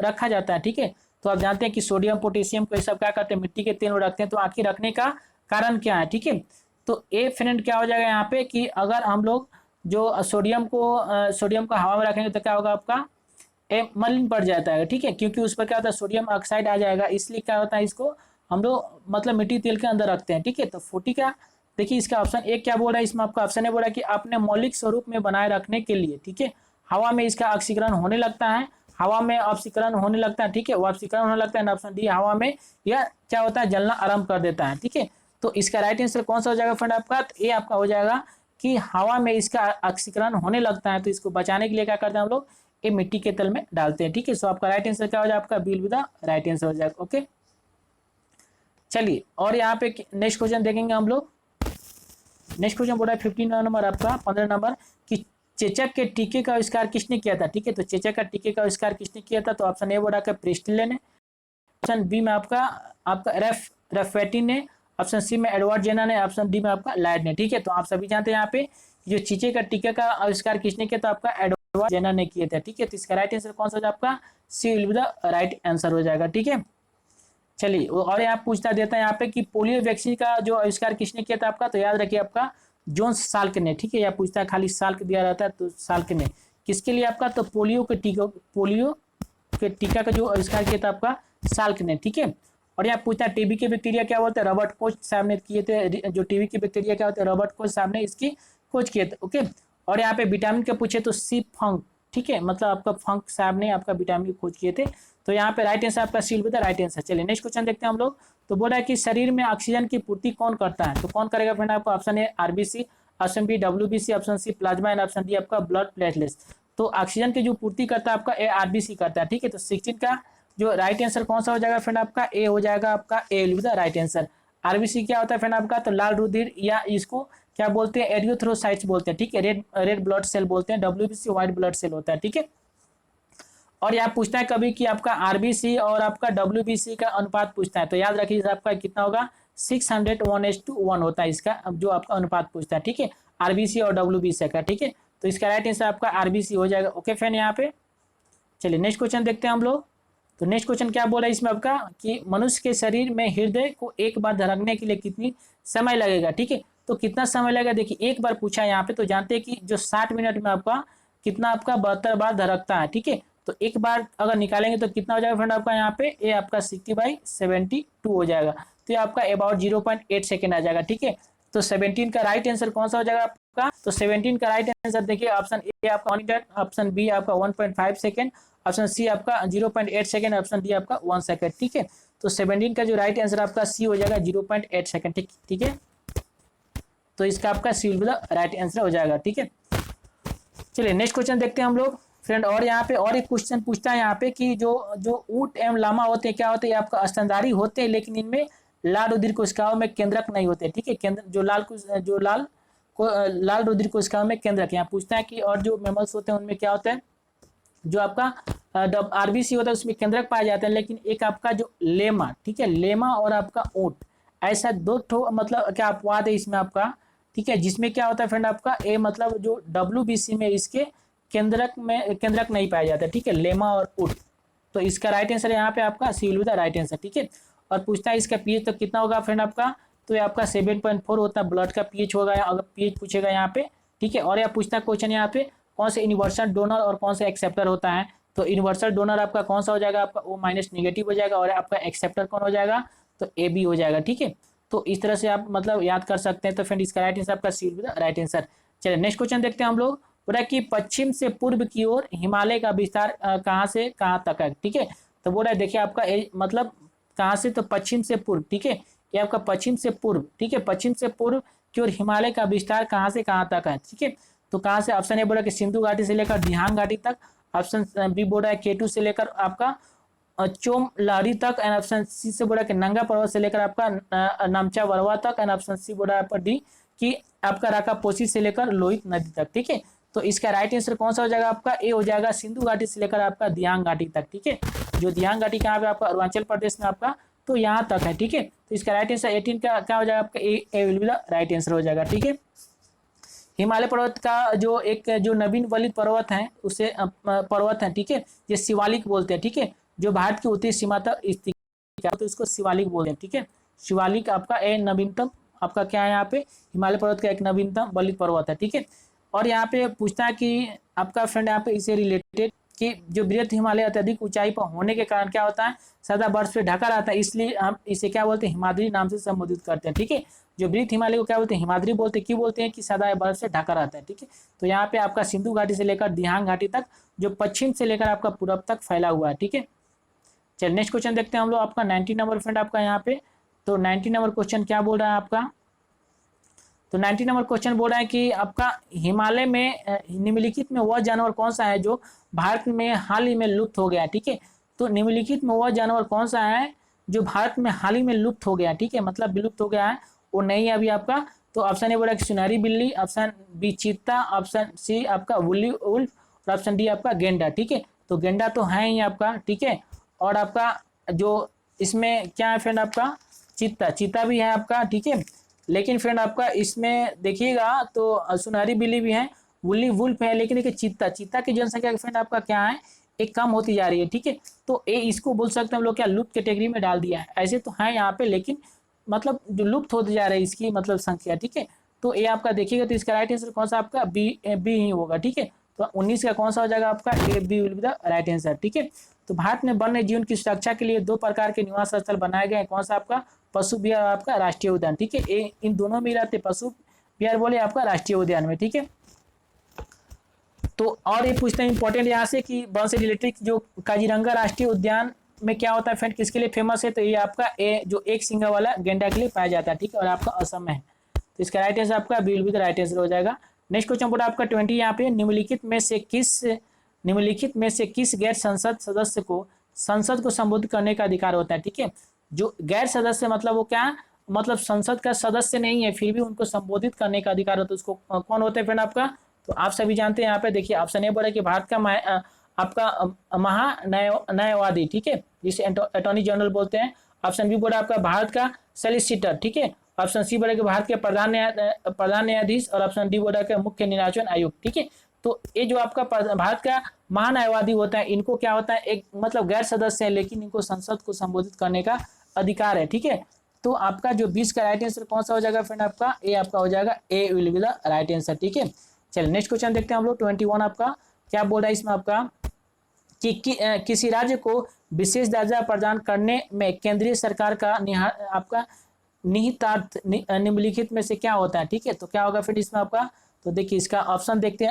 रखा जाता है, ठीक है। तो आप जानते हैं कि सोडियम पोटेशियम को ये सब क्या करते हैं, मिट्टी के तेल में रखते हैं, तो आखिर रखने का कारण क्या है, ठीक है। तो ए फ्रेंड क्या हो जाएगा यहाँ पे कि अगर हम लोग जो सोडियम को हवा में रखेंगे तो क्या होगा आपका मलिन पड़ जाता है, ठीक है, क्योंकि उस पर क्या होता है सोडियम ऑक्साइड आ जाएगा, इसलिए क्या होता है इसको हम लोग मतलब मिट्टी तेल के अंदर रखते हैं, ठीक है। तो 40 का देखिए इसका ऑप्शन एक क्या बोल रहा है, इसमें आपका ऑप्शन है बोल रहा है कि अपने मौलिक स्वरूप में बनाए रखने के लिए, ठीक है, हवा में इसका ऑक्सीकरण होने लगता है, हवा में ऑक्सीकरण होने लगता है, ठीक है, वो ऑक्सीकरण होने लगता है। ऑप्शन डी हवा में यह क्या होता है, जलना आरंभ कर देता है, ठीक है। तो इसका राइट आंसर कौन सा हो जाएगा फ्रेंड आपका, तो ये आपका हो जाएगा कि हवा में इसका ऑक्सीकरण होने लगता है, तो इसको बचाने के लिए क्या करते हैं हम लोग, ये मिट्टी के तल में डालते हैं, ठीक है। सो आपका राइट आंसर क्या हो जाएगा, आपका B will be the right answer हो जाएगा। ओके, चलिए और यहाँ पे नेक्स्ट क्वेश्चन देखेंगे हम लोग। नेक्स्ट क्वेश्चन बोला है 15 नंबर आपका 15 नंबर कि चेचक के टीके का आविष्कार किसने किया था, ठीक है। तो चेचक का टीके का आविष्कार किसने किया था, तो ऑप्शन ए बोला का प्रिस्टले ने, ऑप्शन बी में आपका आपका रेफेटी ने, ऑप्शन सी में एडवर्ड जेना ने, ऑप्शन डी में आपका लाइड ने, ठीक है। तो आप सभी जानते हैं यहाँ पे जो चीचे का टीके का आविष्कार किसने किया था, आपका एडवर्ड जेना ने किया था, ठीक है। तो इसका राइट आंसर कौन सा हो जाएगा, आपका C will be the right answer हो जाएगा, ठीक है। चलिए और यहाँ पूछता देता है यहाँ पे कि पोलियो वैक्सीन का जो आविष्कार किसने किया था आपका, तो याद रखिए आपका जोन्स साल्क ने, ठीक है। या पूछता है खाली साल्क दिया रहता है, तो साल्क ने किसके लिए आपका, तो पोलियो के टीका का जो आविष्कार किया था आपका साल्क ने, ठीक है। और यहाँ पूछता है टीबी के बैक्टीरिया क्या बोलते हैं, रॉबर्ट कोच साहब ने किए थे। जो टीबी के बैक्टीरिया क्या होते हैं, रॉबर्ट कोच साहब ने इसकी खोज किए थे। ओके, और यहाँ पे विटामिन के पूछे तो सी फंक, ठीक है, मतलब आपका फंक साहब ने आपका विटामिन की खोज किए थे। तो यहाँ पे राइट आंसर आपका C will be the right answer. चलिए नेक्स्ट क्वेश्चन देखते हैं हम लोग। तो बोला है कि शरीर में ऑक्सीजन की पूर्ति कौन करता है, तो कौन करेगा फ्रेंड आपको, option A RBC, option B WBC, option C plasma and option D आपका ब्लड प्लेटलेट्स। तो ऑक्सीजन की जो पूर्ति करता है आपका ए आरबीसी करता है, ठीक है। तो 16 का जो राइट आंसर कौन सा हो जाएगा फ्रेंड आपका, ए हो जाएगा आपका, A will be the right answer. RBC क्या होता है फ्रेंड आपका, तो लाल रुधिर या इसको क्या बोलते हैं, एरियोथ्रोसाइट्स बोलते हैं, ठीक है, रेड ब्लड सेल बोलते हैं। डब्ल्यूबीसी व्हाइट ब्लड सेल होता है, ठीक है। और यहाँ पूछता है कभी कि आपका आरबीसी और आपका डब्ल्यूबीसी का अनुपात पूछता है, तो याद रखिए आपका कितना होगा, 600:1 होता है इसका, अब जो आपका अनुपात पूछता है, ठीक है, आरबीसी और डब्ल्यूबीसी का, ठीक है। तो इसका राइट आंसर आपका आरबीसी हो जाएगा। ओके फ्रेंड यहाँ पे चलिए नेक्स्ट क्वेश्चन देखते हैं हम लोग। तो नेक्स्ट क्वेश्चन क्या बोल रहा है इसमें आपका कि मनुष्य के शरीर में हृदय को एक बार धड़कने के लिए कितनी समय लगेगा, ठीक है। तो कितना समय लगेगा, देखिए एक बार पूछा है यहाँ पे, तो जानते हैं कि जो 60 मिनट में आपका कितना आपका 72 बार धड़कता है, ठीक है। तो एक बार अगर निकालेंगे तो कितना हो जाएगा फ्रेंड आपका यहाँ पे, ये आपका 60/72 हो जाएगा। तो ये आपका अबाउट 0.8 सेकेंड आ जाएगा, ठीक है। तो 17 का राइट आंसर कौन सा हो जाएगा आपका, तो 17 का राइट आंसर देखिए ऑप्शन ए आपका 1 मिनट, ऑप्शन बी आपका 1.5 सेकेंड, ऑप्शन सी आपका 0.8 सेकेंड, ऑप्शन डी आपका 1 सेकेंड, ठीक है। तो 17 का जो राइट आंसर आपका सी हो जाएगा 0.8 सेकेंड, ठीक है। तो इसका आपका C will be the right answer हो जाएगा, ठीक है। चलिए नेक्स्ट क्वेश्चन देखते हैं हम लोग फ्रेंड। और यहाँ पे और एक क्वेश्चन पूछता है यहाँ पे कि जो ऊंट एवं लामा होते हैं क्या होते हैं, आपका स्तनधारी होते हैं, लेकिन इनमें लाल रुधिर कोशिकाओं में केंद्रक नहीं होते, ठीक है। केंद्र लाल रुधिर कोशिकाओं में केंद्रक, यहाँ पूछता है कि और जो मेमल्स होते हैं उनमें क्या होता है, जो आपका आरबीसी होता है उसमें केंद्रक पाए जाते हैं, लेकिन एक आपका जो लेमा, ठीक है, लेमा और आपका ऊंट, ऐसा दो ठो मतलब क्या अपवाद है इसमें आपका, ठीक है, जिसमें क्या होता है फ्रेंड आपका ए मतलब जो डब्ल्यूबीसी में इसके केंद्रक नहीं पाया जाता, ठीक है, लेमा और ऊंट। तो इसका राइट आंसर यहाँ पे आपका C will be the right answer, ठीक है। और पूछता है इसका पीएच तो कितना होगा फ्रेंड आपका, तो ये आपका 7.4 होता है ब्लड का पीएच होगा, अगर पीएच पूछेगा यहाँ पे, ठीक है। और यह पूछता है क्वेश्चन यहाँ पे कौन से यूनिवर्सल डोनर और कौन से एक्सेप्टर होता है, तो यूनिवर्सल डोनर आपका कौन सा हो जाएगा, आपका ओ माइनस निगेटिव हो जाएगा, और आपका एक्सेप्टर कौन हो जाएगा, तो ए बी हो जाएगा, ठीक है। तो इस तरह से आप मतलब याद कर सकते हैं। तो फ्रेंड इसका राइट आंसर आपका C will be the right answer. चलिए नेक्स्ट क्वेश्चन देखते हैं हम लोग। बोला कि पश्चिम से पूर्व की ओर हिमालय का विस्तार कहाँ से कहाँ तक है, ठीक है। तो बोला देखिए आपका मतलब कहाँ से, तो पश्चिम से पूर्व, ठीक है, ये आपका पश्चिम से पूर्व, ठीक है, पश्चिम से पूर्व की ओर हिमालय का विस्तार कहाँ से कहाँ तक है, ठीक है। तो कहाँ से, ऑप्शन ए बोला कि सिंधु घाटी से लेकर दिहांग घाटी तक, ऑप्शन बी बोला है केटू से लेकर आपका चोम लहरी तक, एंड ऑप्शन सी से बोला कि नंगा पर्वत से लेकर आपका नामचा वरवा तक, एंड ऑप्शन सी बोला आपका डी कि आपका राकापोशी से लेकर लोहित नदी तक, ठीक है। तो इसका राइट आंसर कौन सा हो जाएगा आपका, ए हो जाएगा सिंधु घाटी से लेकर आपका दियांग घाटी तक, ठीक है। जो दियांग घाटी कहाँ पे आपका अरुणाचल प्रदेश में आपका, तो यहाँ तक है, ठीक है। तो इसका राइट आंसर 18 का क्या हो जाएगा आपका, A will be the right answer हो जाएगा, ठीक है। हिमालय पर्वत का जो एक जो नवीन वलित पर्वत है उसे पर्वत है, ठीक है, ये शिवालिक बोलते हैं, ठीक है, जो भारत की उत्तरी सीमा तक स्थित है, तो इसको शिवालिक बोलते हैं, ठीक है। शिवालिक आपका ए नवीनतम आपका क्या है यहाँ पे, हिमालय पर्वत का एक नवीनतम वलित पर्वत है, ठीक है। और यहाँ पे पूछता है कि आपका फ्रेंड यहाँ पे इसे रिलेटेड कि जो बृहत हिमालय अत्यधिक ऊंचाई पर होने के कारण क्या होता है, सदा बर्फ से ढका रहता है, इसलिए हम इसे क्या बोलते हैं, हिमाद्री नाम से संबोधित करते हैं। ठीक है, जो बृहत हिमालय को क्या बोलते हैं, हिमाद्री बोलते हैं। क्यों बोलते हैं कि सदा बर्फ से ढका रहता है। ठीक है, तो यहाँ पे आपका सिंधु घाटी से लेकर दिहांग घाटी तक, जो पश्चिम से लेकर आपका पूर्व तक फैला हुआ है। ठीक है, चलिए नेक्स्ट क्वेश्चन देखते हैं हम लोग आपका 90 नंबर फ्रेंड आपका यहाँ पे। तो 90 नंबर क्वेश्चन क्या बोल रहा है आपका, तो 90 नंबर क्वेश्चन बोल रहा है कि आपका हिमालय में निम्नलिखित में वह जानवर कौन सा है जो भारत में हाल ही में लुप्त हो गया। ठीक है, तो निम्नलिखित में वह जानवर कौन सा है जो भारत में हाल ही में लुप्त हो गया। ठीक है, मतलब विलुप्त हो गया है, वो नहीं है अभी आपका। तो ऑप्शन ए बोला कि सुनहरी बिल्ली, ऑप्शन बी चीता, ऑप्शन सी आपका वुली उल्फ, और ऑप्शन डी आपका गेंडा। ठीक है, तो गेंडा तो है ही आपका। ठीक है, और आपका जो इसमें क्या है फ्रेंड आपका, चीता, चीता भी है आपका। ठीक है, लेकिन फ्रेंड आपका इसमें देखिएगा तो सुनहरी बिल्ली भी है, वुली वुल्फ है, लेकिन देखिए चीता, चीता की जनसंख्या फ्रेंड आपका क्या है, एक कम होती जा रही है। ठीक है, तो ये इसको बोल सकते हैं हम लोग क्या, लुप्त कैटेगरी में डाल दिया है। ऐसे तो है यहाँ पे, लेकिन मतलब जो लुप्त होती जा रही है इसकी मतलब संख्या। ठीक है, तो ये आपका देखिएगा तो इसका राइट आंसर कौन सा आपका बी ही होगा। ठीक है, तो 19 का कौन सा हो जाएगा आपका, A B will be the right answer. ठीक है, तो भारत में वन्य जीवन की सुरक्षा के लिए 2 प्रकार के निवास स्थल बनाए गए हैं। कौन सा आपका, पशु विहार, आपका राष्ट्रीय उद्यान। ठीक है, इन दोनों में रहते, पशु विहार बोले आपका राष्ट्रीय उद्यान में। ठीक है, तो और ये पूछते हैं इंपॉर्टेंट यहाँ से कि वन से रिलेटेड जो काजीरंगा राष्ट्रीय उद्यान में क्या होता है फ्रेंड, किसके लिए फेमस है, तो ये आपका जो एक सिंगा वाला गेंडा के लिए पाया जाता है। ठीक है, और आपका असम में है, तो इसका राइट आंसर आपका B will be the right answer हो जाएगा। नेक्स्ट क्वेश्चन बोला आपका 20 यहाँ पे, निम्नलिखित में से किस गैर संसद सदस्य को संसद को संबोधित करने का अधिकार होता है। ठीक है, जो गैर सदस्य मतलब वो क्या, मतलब संसद का सदस्य नहीं है, फिर भी उनको संबोधित करने का अधिकार होता है, उसको कौन होता है फ्रेंड आपका, तो आप सभी जानते हैं। यहाँ पे देखिए ऑप्शन ए बोला कि भारत का आपका महान्यायवादी। ठीक है, जिसे अटॉर्नी जनरल बोलते हैं। ऑप्शन बी बोला आपका भारत का सॉलिसिटर। ठीक है, ऑप्शन सी बोला कि भारत के प्रधान न्यायाधीश, और ऑप्शन डी बोला कि मुख्य निर्वाचन आयुक्त। ठीक है, तो ये जो आपका भारत का महान्यायवादी होता है, इनको क्या होता है, एक मतलब गैर सदस्य है, लेकिन इनको संसद को संबोधित करने का अधिकार है। ठीक है, तो आपका जो 20 का राइट आंसर कौन सा हो जाएगा फ्रेंड आपका, ए आपका हो जाएगा, A will be the right answer. ठीक है, चलिए नेक्स्ट क्वेश्चन देखते हैं हम लोग 21 आपका क्या बोल रहा है इसमें आपका कि किसी राज्य को विशेष दर्जा प्रदान करने में केंद्रीय सरकार का आपका निहितार्थ निम्नलिखित में से क्या होता है। ठीक है, तो क्या होगा फिर इसमें आपका, तो देखिए इसका ऑप्शन देखते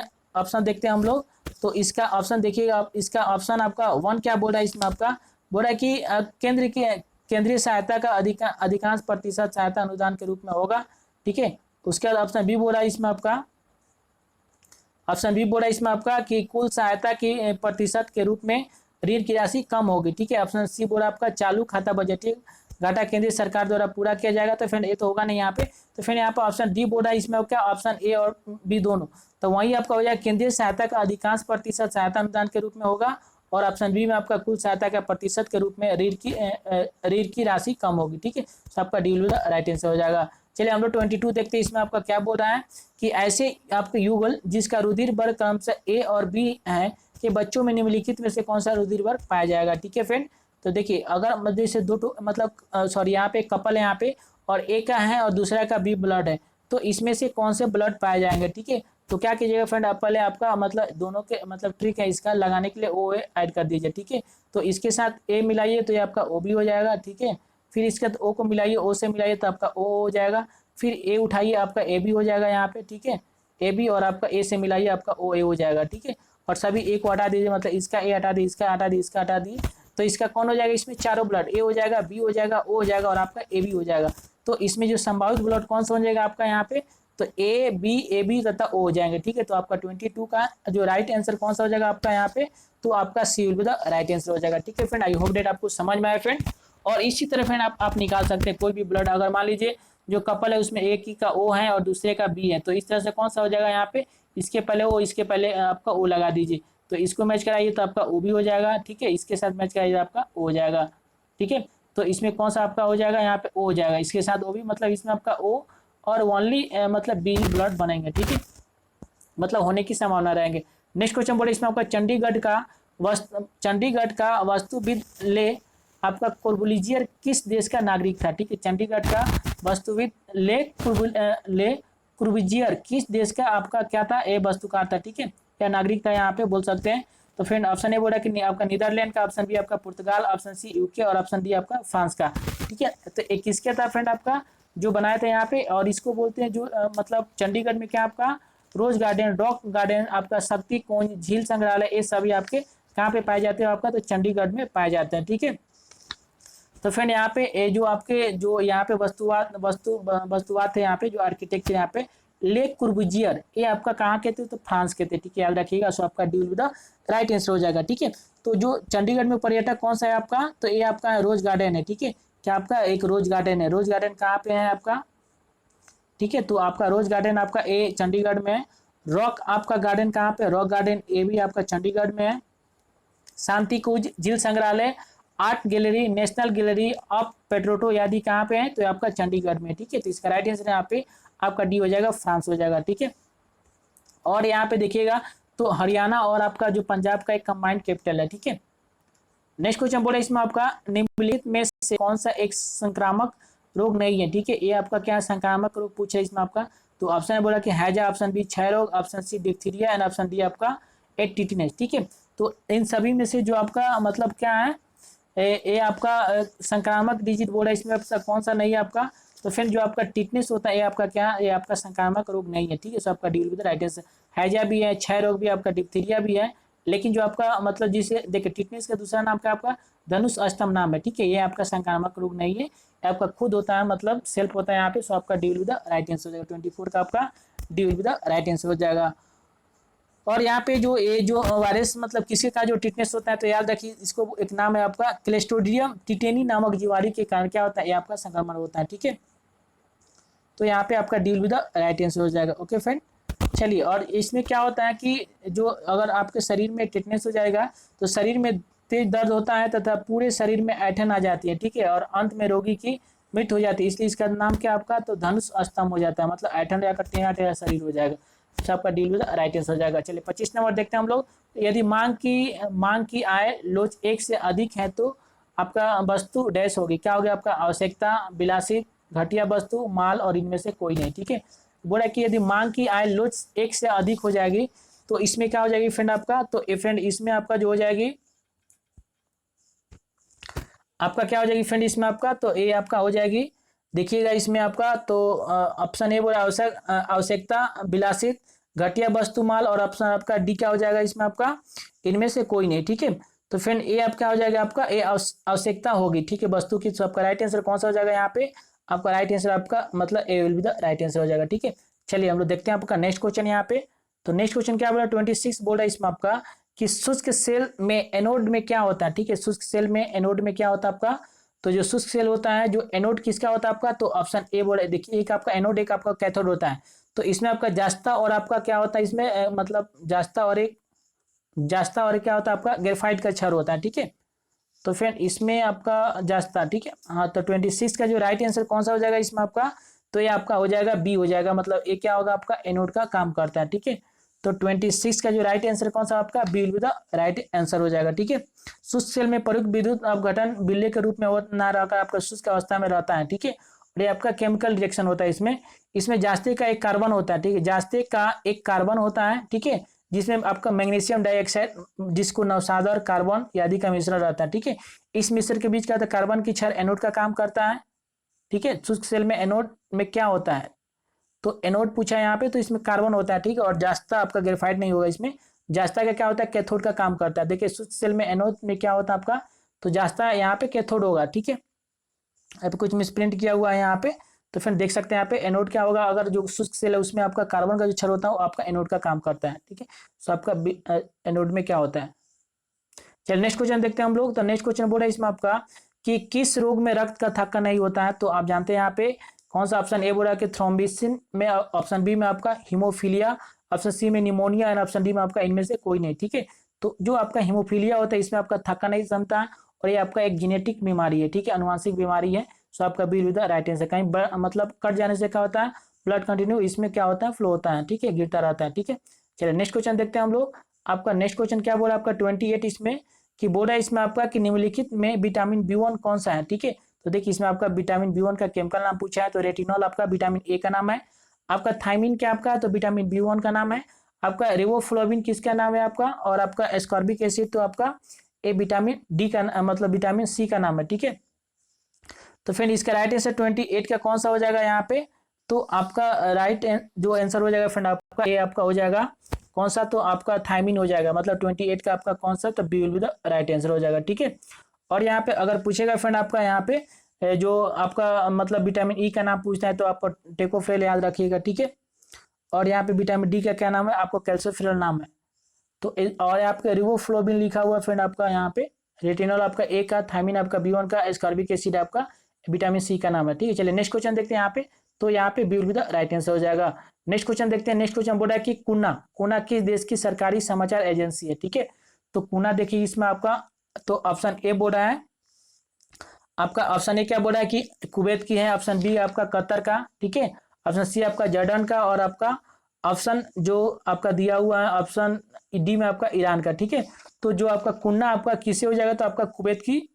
हैं हम लोग। तो इसका ऑप्शन देखिएगा, इसका ऑप्शन आपका 1 क्या बोल रहा है इसमें आपका, बोल रहा है कि केंद्रीय सहायता का अधिकांश प्रतिशत सहायता अनुदान के रूप में होगा। ठीक है, उसके बाद ऑप्शन बी बोल रहा है इसमें आपका, कि कुल सहायता की प्रतिशत के रूप में ऋण की राशि कम होगी। ठीक है, ऑप्शन सी बोला आपका चालू खाता बजटीय घाटा केंद्रीय सरकार द्वारा पूरा किया जाएगा। तो फ्रेंड ये तो होगा नहीं यहाँ पे, तो फिर यहाँ पर ऑप्शन डी बोल रहा है इसमें क्या, ऑप्शन ए और बी दोनों, तो वही आपका हो जाएगा केंद्रीय सहायता का अधिकांश प्रतिशत सहायता अनुदान के रूप में होगा, और ऑप्शन बी में आपका कुल सहायता का प्रतिशत के रूप में ऋण की राशि कम होगी। ठीक है, तो आपका D will be the right answer हो जाएगा। चलिए हम लोग 22 देखते हैं, इसमें आपका क्या बोल रहा है कि ऐसे आपके युगल जिसका रुधिर वर्ग क्रमशः ए और बी है कि बच्चों में निम्नलिखित में से कौन सा रुधिर वर्ग पाया जाएगा। ठीक है फ्रेंड, तो देखिए अगर जैसे सॉरी यहाँ पे कपल है यहाँ पे, और ए का है और दूसरा का बी ब्लड है, तो इसमें से कौन से ब्लड पाए जाएंगे। ठीक है, तो क्या कीजिएगा फ्रेंड, आप पहले आपका मतलब दोनों के मतलब ट्रिक है इसका लगाने के लिए ओ ऐड कर दीजिए। ठीक है, तो इसके साथ ए मिलाइए तो ये आपका ओ बी हो जाएगा। ठीक है, फिर इसके बाद ओ को मिलाइए, ओ से मिलाइए तो आपका ओ हो जाएगा, फिर ए उठाइए आपका ए बी हो जाएगा यहाँ पे। ठीक है, ए बी और आपका ए से मिलाइए आपका ओ ए हो जाएगा। ठीक है, और सभी ए को हटा दीजिए, मतलब इसका ए हटा दी, इसका हटा दी, इसका हटा दी, तो इसका कौन हो जाएगा, इसमें चारों ब्लड ए हो जाएगा, बी हो जाएगा, ओ हो जाएगा और आपका ए बी हो जाएगा। तो इसमें जो संभावित ब्लड कौन सा हो जाएगा आपका यहाँ पे, तो ए बी तथा ओ हो जाएंगे। ठीक है, तो आपका 22 का जो राइट आंसर कौन सा हो जाएगा आपका यहाँ पे, तो आपका C will be the right answer हो जाएगा। ठीक है फ्रेंड, आई होप डेट आपको समझ में आया फ्रेंड। और इसी तरह फ्रेंड आप निकाल सकते हैं कोई भी ब्लड, अगर मान लीजिए जो कपल है उसमें एक ही का ओ है और दूसरे का बी है, तो इस तरह से कौन सा हो जाएगा यहाँ पे, इसके पहले ओ, इसके पहले आपका ओ लगा दीजिए, तो इसको मैच कराइए तो आपका ओ भी हो जाएगा। ठीक है, इसके साथ मैच कराइए आपका ओ हो जाएगा। ठीक है, तो इसमें कौन सा आपका हो जाएगा यहाँ पे ओ हो जाएगा, इसके साथ ओ भी, मतलब इसमें आपका ओ और ओनली मतलब बी ब्लड बनेंगे। ठीक है, मतलब होने की संभावना रहेंगे। नेक्स्ट क्वेश्चन बोले इसमें आपका चंडीगढ़ का वास्तुविद ले आपका कोर्बुलिजियर किस देश का नागरिक था। ठीक है, चंडीगढ़ का वास्तुविद ले कोर्बुलिजियर किस देश का आपका क्या था, ए वस्तुकार था। ठीक है, क्या नागरिक था यहाँ पे बोल सकते हैं। तो फ्रेंड ऑप्शन ए बोल रहा है कि आपका नीदरलैंड का, ऑप्शन बी आपका पुर्तगाल, ऑप्शन सी यूके और ऑप्शन डी आपका फ्रांस का। ठीक है, तो एक किसका था फ्रेंड आपका जो बनाया था यहाँ पे, और इसको बोलते हैं जो मतलब चंडीगढ़ में क्या आपका रोज गार्डन, रॉक गार्डन, आपका शक्ति कुंज, झील संग्रहालय, ये सभी आपके कहाँ पे पाए जाते हैं आपका, तो चंडीगढ़ में पाए जाते हैं। ठीक है, तो फ्रेंड यहाँ पे ये जो आपके जो यहाँ पे वस्तुवाद थे, यहाँ पे जो आर्किटेक्चर यहाँ पे ले कुर्बुजियर, ये आपका कहाँ के थे, तो फ्रांस के थे। ठीक है, याद रखिएगा। सो आपका D will the right answer हो जाएगा। ठीक है, तो जो चंडीगढ़ में पर्यटक कौन सा है आपका, तो ये आपका रोज गार्डन है। ठीक है, क्या आपका एक रोज गार्डन है। रोज गार्डन कहाँ पे है आपका, ठीक है, तो आपका रोज गार्डन आपका ए चंडीगढ़ में है। रॉक आपका गार्डन कहाँ पे, रॉक गार्डन ए भी आपका चंडीगढ़ में है। शांति कुंज, झील संग्रहालय, art gallery, national gallery of portraits आदि कहाँ पे है, तो आपका चंडीगढ़ में। ठीक है, तो इसका राइट आंसर यहाँ पे आपका डी हो जाएगा, फ्रांस हो जाएगा। ठीक है, और यहाँ पे देखिएगा तो हरियाणा और आपका जो पंजाब का एक कंबाइंड कैपिटल है। ठीक है, नेक्स्ट क्वेश्चन बोला इसमें आपका निम्नलिखित में से कौन सा एक संक्रामक रोग नहीं है। ठीक है, ये आपका क्या संक्रामक रोग पूछा है इसमें आपका, तो ऑप्शन बोला कि हैजा, ऑप्शन बी क्षय रोग, option C diphtheria and option D आपका टिटनेस। ठीक है, तो इन सभी में से जो आपका मतलब क्या है, ये आपका संक्रामक डिजीज बोला इसमें आपका कौन सा नहीं है आपका, तो फिर जो आपका टिटनेस होता है ये आपका क्या, ये आपका संक्रामक रोग नहीं है। ठीक है, सो आपका D will be the right answer. हैजा भी है, क्षय रोग भी, आपका डिप्थीरिया भी है, लेकिन जो आपका मतलब जिसे देखिए टिटनेस का दूसरा नाम क्या आपका धनुष अष्टम नाम है। ठीक है, ये आपका संक्रामक रोग नहीं है, आपका खुद होता है, मतलब सेल्फ होता है यहाँ पे। सो आपका D will be the right answer हो जाएगा। 24 का आपका D will be the right answer हो जाएगा। और यहाँ पे जो ये जो वायरस मतलब किसी का जो टिटनेस होता है, तो याद रखिए इसको एक नाम है आपका क्लेस्ट्रोडियम टिटेनी नामक जीवाणु के कारण क्या होता है, ये आपका संक्रमण होता है। ठीक है, तो यहाँ पे आपका D will be the right answer हो जाएगा। ओके फ्रेंड, चलिए, और इसमें क्या होता है कि जो अगर आपके शरीर में टिटनेस हो जाएगा तो शरीर में तेज दर्द होता है तथा पूरे शरीर में ऐंठन आ जाती है। ठीक है, और अंत में रोगी की मृत्यु हो जाती है, इसलिए इसका नाम क्या आपका, तो धनुष अस्तम हो जाता है, मतलब ऐंठन जाकर टेढ़ा टेढ़ा शरीर हो जाएगा। तो आपका D will be the right answer हो जाएगा। चलिए 25 नंबर देखते हैं हम लोग। यदि मांग की आय लोच 1 से अधिक है तो आपका वस्तु डैश होगी, क्या होगी आपका आवश्यकता, विलासित, घटिया वस्तु, माल और इनमें से कोई नहीं। ठीक है, बोला कि यदि मांग की आय लोच 1 से अधिक हो जाएगी तो इसमें क्या हो जाएगी फ्रेंड आपका, तो फ्रेंड इसमें आपका जो हो जाएगी आपका क्या हो जाएगी फ्रेंड इसमें आपका, तो ये आपका हो जाएगी, देखिएगा इसमें आपका तो ऑप्शन ए बोला आवश्यकता, विलासित, घटिया वस्तु, माल, और ऑप्शन आपका डी क्या हो जाएगा इसमें आपका इनमें से कोई नहीं। ठीक है, तो फ्रेंड ये आप क्या हो जाएगा आपका ये आवश्यकता होगी। ठीक है, वस्तु की, तो आपका राइट आंसर कौन सा हो जाएगा यहाँ पे, आपका राइट आंसर आपका मतलब A will be the right answer हो जाएगा। ठीक है, चलिए हम लोग देखते हैं आपका नेक्स्ट क्वेश्चन यहाँ पे। तो नेक्स्ट क्वेश्चन क्या बोला 26 बोल रहा है इसमें आपका कि शुष्क सेल में एनोड में क्या होता है। ठीक है, शुष्क सेल में एनोड में क्या होता है आपका, तो जो शुष्क सेल होता है जो एनोड किसका होता है आपका, तो ऑप्शन ए बोल रहा है। देखिए एक आपका एनोड एक आपका कैथोड होता है, तो इसमें आपका जास्ता और आपका क्या होता है इसमें मतलब जास्ता और क्या होता है आपका ग्रेफाइट का क्षार होता है। ठीक है, तो फ्रेंड इसमें आपका जास्ता। ठीक है, हाँ, तो 26 का जो राइट आंसर कौन सा हो जाएगा इसमें आपका, तो ये आपका हो जाएगा बी हो जाएगा, मतलब ये क्या होगा आपका एनोड का काम करता है। ठीक है, तो 26 का जो राइट आंसर कौन सा आपका B will be the right answer हो जाएगा। ठीक है, शुष्क सेल में प्रयुक्त विद्युत अपघटन बिल्ले के रूप में ना रहकर आपका शुष्क अवस्था में रहता है। ठीक है, और ये आपका केमिकल रिएक्शन होता है इसमें जास्ते का एक कार्बन होता है। ठीक है, जास्ते का एक कार्बन होता है। ठीक है, जिसमें आपका मैग्नीशियम डाइऑक्साइड जिसको नवसादर कार्बन आदि का मिश्रण रहता है। ठीक है, इस मिश्रण के बीच क्या होता है, कार्बन की क्षार एनोड का काम करता है। ठीक है, शुष्क सेल में एनोड में क्या होता है, तो एनोड पूछा है यहाँ पे, तो इसमें कार्बन होता है। ठीक है, और जास्ता आपका ग्रेफाइट नहीं होगा इसमें, जास्ता का क्या होता है कैथोड का काम करता है। देखिए शुष्क सेल में एनोड में क्या होता है आपका, तो जास्ता यहाँ पे कैथोड होगा। ठीक है, अब कुछ मिसप्रिंट किया हुआ है यहाँ पे, तो फिर देख सकते हैं यहाँ पे एनोड क्या होगा, अगर जो शुष्क सेल है उसमें आपका कार्बन का जो क्षार होता है वो आपका एनोड का काम करता है। ठीक है, तो आपका एनोड में क्या होता है। चलिए नेक्स्ट क्वेश्चन देखते हैं हम लोग। तो नेक्स्ट क्वेश्चन बोल रहा है इसमें आपका कि किस रोग में रक्त का थक्का नहीं होता है, तो आप जानते हैं यहाँ पे कौन सा ऑप्शन ए बोल रहा है कि थ्रोम्बिसिन में, ऑप्शन बी में आपका हीमोफीलिया, ऑप्शन सी में निमोनिया एंड ऑप्शन डी में आपका इनमें से कोई नहीं। ठीक है, तो जो आपका हीमोफीलिया होता है इसमें आपका थक्का नहीं जमता है, और ये आपका एक जेनेटिक बीमारी है। ठीक है, अनुवांशिक बीमारी है। सो आपका be with the right answer, कहीं मतलब कट जाने से क्या होता है ब्लड कंटिन्यू इसमें क्या होता है फ्लो होता है। ठीक है, गिरता रहता है। ठीक है, चलिए नेक्स्ट क्वेश्चन देखते हैं हम लोग। आपका नेक्स्ट क्वेश्चन क्या बोला आपका 28 इसमें कि बोल रहा है इसमें आपका कि निम्नलिखित में विटामिन B1 कौन सा है। ठीक है, तो देखिए इसमें आपका विटामिन B1 का केमिकल नाम पूछा है, तो रेटिनॉल आपका विटामिन ए का नाम है, आपका थायमिन क्या आपका, तो विटामिन B1 का नाम है, आपका रिबोफ्लोविन किसका नाम है आपका, और आपका एस्कॉर्बिक एसिड तो आपका ए विटामिन डी का मतलब विटामिन सी का नाम है, ठीक है। तो फिर इसका राइट आंसर 28 का कौन सा हो जाएगा यहाँ पे, तो आपका राइट जो आंसर हो जाएगा फ्रेंड आपका ये आपका हो जाएगा कौन सा, तो आपका थायमिन हो जाएगा, मतलब 28 का आपका कौन सा, तो B will be the right answer हो जाएगा, ठीक है। और यहाँ पे अगर पूछेगा फ्रेंड आपका यहाँ पे जो आपका मतलब विटामिन ई का नाम पूछना है तो आपको टेकोफेल याद रखिएगा, ठीक है। और यहाँ पे विटामिन डी का क्या नाम है, आपको कैल्सियोफिल नाम है। तो और आपका रिबोफ्लोविन लिखा हुआ है फ्रेंड आपका यहाँ पे, रेटिनॉल आपका ए का, थायमिन आपका बी1 का, एस्कॉर्बिक एसिड आपका विटामिन सी का नाम है, ठीक है। चलिए नेक्स्ट क्वेश्चन देखते हैं यहाँ पे, तो यहाँ पे B will be the right answer हो जाएगा। नेक्स्ट क्वेश्चन देखते हैं। नेक्स्ट क्वेश्चन बोल रहा है कि कुना कुना किस देश की सरकारी समाचार एजेंसी है, ठीक है। तो कुना देखिए इसमें आपका, तो ऑप्शन ए बोल रहा है आपका, ऑप्शन ए क्या बोल रहा है कि कुवैत की है, ऑप्शन बी आपका कतर का, ठीक है, ऑप्शन सी आपका जॉर्डन का, और आपका ऑप्शन जो आपका दिया हुआ है ऑप्शन डी में आपका ईरान का, ठीक है। तो जो आपका कुन्ना आपका किसे हो जाएगा, तो आपका कुवैत की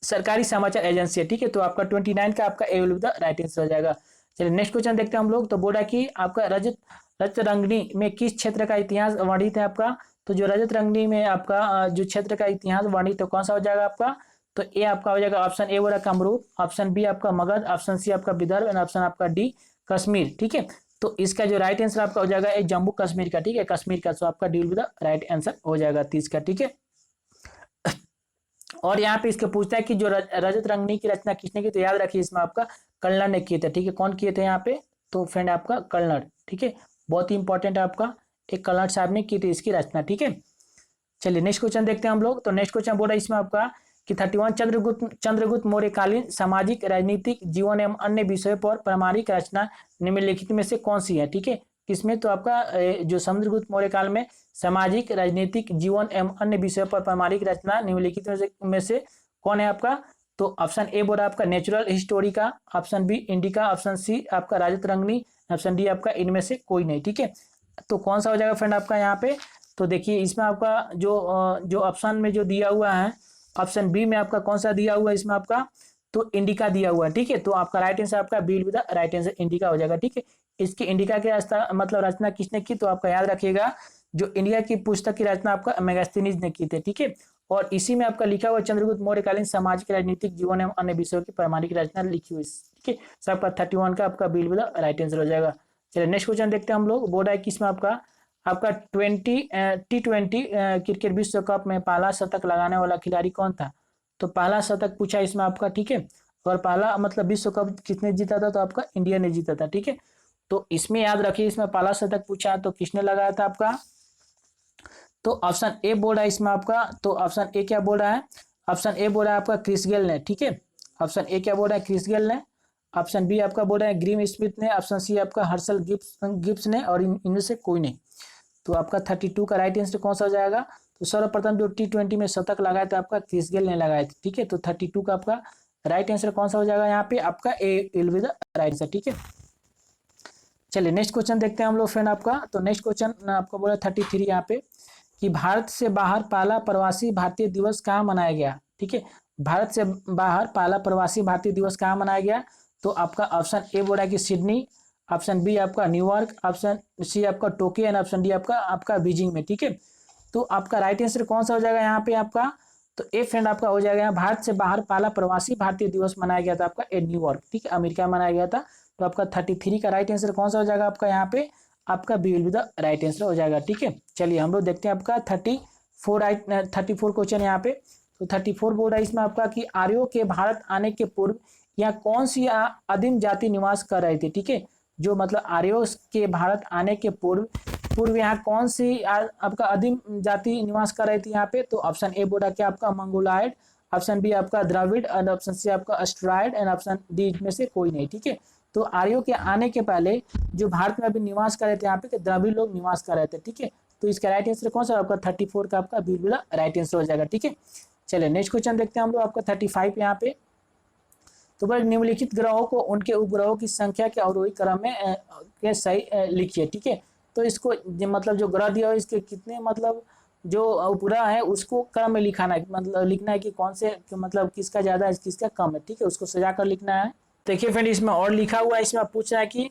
सरकारी समाचार एजेंसी है, ठीक है। तो आपका 29 का आपका A will be the right answer हो जाएगा। चलिए नेक्स्ट क्वेश्चन देखते हैं हम लोग। तो बोला कि आपका रजत रंगनी में किस क्षेत्र का इतिहास वर्णित है आपका, तो जो रजत रंगनी में आपका जो क्षेत्र का इतिहास वर्णित है कौन सा हो जाएगा आपका, तो ए आपका हो जाएगा ऑप्शन ए बोला कामरूप, ऑप्शन बी आपका मगध, ऑप्शन सी आपका विदर्भ एंड ऑप्शन आपका डी कश्मीर, ठीक है। तो इसका जो राइट आंसर आपका हो जाएगा ए जम्मू कश्मीर का, ठीक है, कश्मीर का। तो आपका D will be the right answer हो जाएगा 30 का, ठीक है। और यहाँ पे इसके पूछता है कि जो रजत रंगनी की रचना किसने की, तो याद रखिए इसमें आपका कल्नर ने किए थे, ठीक है। कौन किए थे यहाँ पे, तो फ्रेंड आपका कल्नर, ठीक है, बहुत ही इंपॉर्टेंट है आपका, एक कल्नर साहब ने की थी इसकी रचना, ठीक है। चलिए नेक्स्ट क्वेश्चन देखते हैं हम लोग। तो नेक्स्ट क्वेश्चन बोल रहा है इसमें आपका कि 31 चंद्रगुप्त मौर्यकालीन सामाजिक राजनीतिक जीवन एवं अन्य विषयों पर प्रामाणिक रचना निम्नलिखित में से कौन सी है, ठीक है। किसमें, तो आपका जो चंद्रगुप्त मौर्य काल में सामाजिक राजनीतिक जीवन एवं अन्य विषयों पर प्रामाणिक रचना निम्नलिखित में से कौन है आपका, तो ऑप्शन ए बोल रहा है आपका नेचुरल हिस्टोरी का, option B Indica, option C आपका राजत रंगनी, ऑप्शन डी आपका इनमें से कोई नहीं, ठीक है। तो कौन सा हो जाएगा फ्रेंड आपका यहाँ पे, तो देखिए इसमें आपका जो ऑप्शन में जो दिया हुआ है ऑप्शन बी में आपका कौन सा दिया हुआ है इसमें आपका, तो इंडिका दिया हुआ है, ठीक है। तो आपका राइट आंसर आपका B will be the right answer Indica हो जाएगा, ठीक है। इसकी इंडिका की मतलब रचना किसने की, तो आपका याद रखिएगा जो इंडिया की पुस्तक की रचना आपका मेगास्थनीज ने की थी, ठीक है। और इसी में आपका लिखा हुआ चंद्रगुप्त मौर्यकालीन सामाजिक राजनीतिक जीवन एवं अन्य विषयों की प्रामाणिक रचना लिखी हुई, ठीक है। सबका 31 का आपका B will be the right answer हो जाएगा। चलिए नेक्स्ट क्वेश्चन देखते हैं हम लोग। बोर्ड है किसमें आपका T20 क्रिकेट विश्व कप में पहला शतक लगाने वाला खिलाड़ी कौन था, तो पहला शतक पूछा इसमें आपका, ठीक है। और पहला मतलब विश्व कप किसने जीता था, तो आपका इंडिया ने जीता था, ठीक है। तो इसमें याद रखिए इसमें पहला शतक पूछा तो किसने लगाया था आपका, तो ऑप्शन ए बोल रहा है इसमें आपका, तो ऑप्शन ए क्या बोल रहा है, ऑप्शन ए बोल रहा है आपका क्रिस गेल ने, ठीक है। ऑप्शन ए क्या बोल रहा है, क्रिस गेल ने। ऑप्शन बी आपका बोल रहा है ग्रीम स्मिथ ने, ऑप्शन सी आपका हर्षल गिब्स ने, और इनमें से कोई नहीं। तो आपका 32 का राइट आंसर कौन सा हो जाएगा, तो सर्वप्रथम जो T20 में शतक लगाया था आपका क्रिस गेल ने लगाए थे, ठीक है। तो 32 का आपका राइट आंसर कौन सा हो जाएगा यहाँ पे, आपका A will be the right answer, ठीक है। चलिए नेक्स्ट क्वेश्चन देखते हैं हम लोग फ्रेंड आपका। तो नेक्स्ट क्वेश्चन आपको बोला 33 यहाँ पे कि भारत से बाहर पहला प्रवासी भारतीय दिवस कहाँ मनाया गया, ठीक है। भारत से बाहर पहला प्रवासी भारतीय दिवस कहाँ मनाया गया, तो आपका ऑप्शन ए बोला कि सिडनी, ऑप्शन बी आपका न्यूयॉर्क, ऑप्शन सी आपका टोक्यो एंड ऑप्शन डी आपका बीजिंग में, ठीक है। तो आपका राइट आंसर कौन सा हो जाएगा यहाँ पे आपका, तो ए फ्रेंड आपका हो जाएगा यहाँ भारत से बाहर पहला प्रवासी भारतीय दिवस मनाया गया था आपका ए न्यूयॉर्क, ठीक है, अमेरिका में मनाया गया था। तो आपका 33 का राइट आंसर कौन सा हो जाएगा आपका यहाँ पे, आपका B will be the right answer हो जाएगा, ठीक है। चलिए हम लोग देखते हैं आपका 34 क्वेश्चन यहाँ पे। तो 34 बोल रहा है इसमें आपका कि आर्यों के भारत आने के पूर्व यहाँ कौन सी आदिम जाति निवास कर रही थी, ठीक है। जो मतलब आर्यों के भारत आने के पूर्व यहाँ कौन सी आपका आदिम जाति निवास कर रही थी यहाँ पे, तो ऑप्शन ए बोला क्या आपका मंगोलायड, ऑप्शन बी आपका द्रविड़ एंड ऑप्शन सी आपका अस्ट्रायड एंड ऑप्शन डी इनमें से कोई नहीं, ठीक है। तो आर्यों के आने के पहले जो भारत में अभी निवास कर रहे थे यहाँ पे द्रविड़ लोग निवास कर रहे थे, ठीक है। तो इसका राइट आंसर कौन सा आपका 34 का आपका बिल्कुल राइट आंसर हो जाएगा, ठीक है। चलिए नेक्स्ट क्वेश्चन देखते हैं हम लोग आपका 35 यहाँ पे। तो भाई निम्नलिखित ग्रहों को उनके उपग्रहों की संख्या के अवरोही क्रम में के सही लिखिए, ठीक है। तो इसको मतलब जो ग्रह दिया हो इसके कितने मतलब जो उपग्रह है उसको क्रम में लिखाना है, मतलब लिखना है कि कौन से मतलब किसका ज्यादा है किसका कम है, ठीक है, उसको सजा कर लिखना है। देखिए फ्रेंड इसमें और लिखा हुआ है, इसमें आप पूछ रहा है कि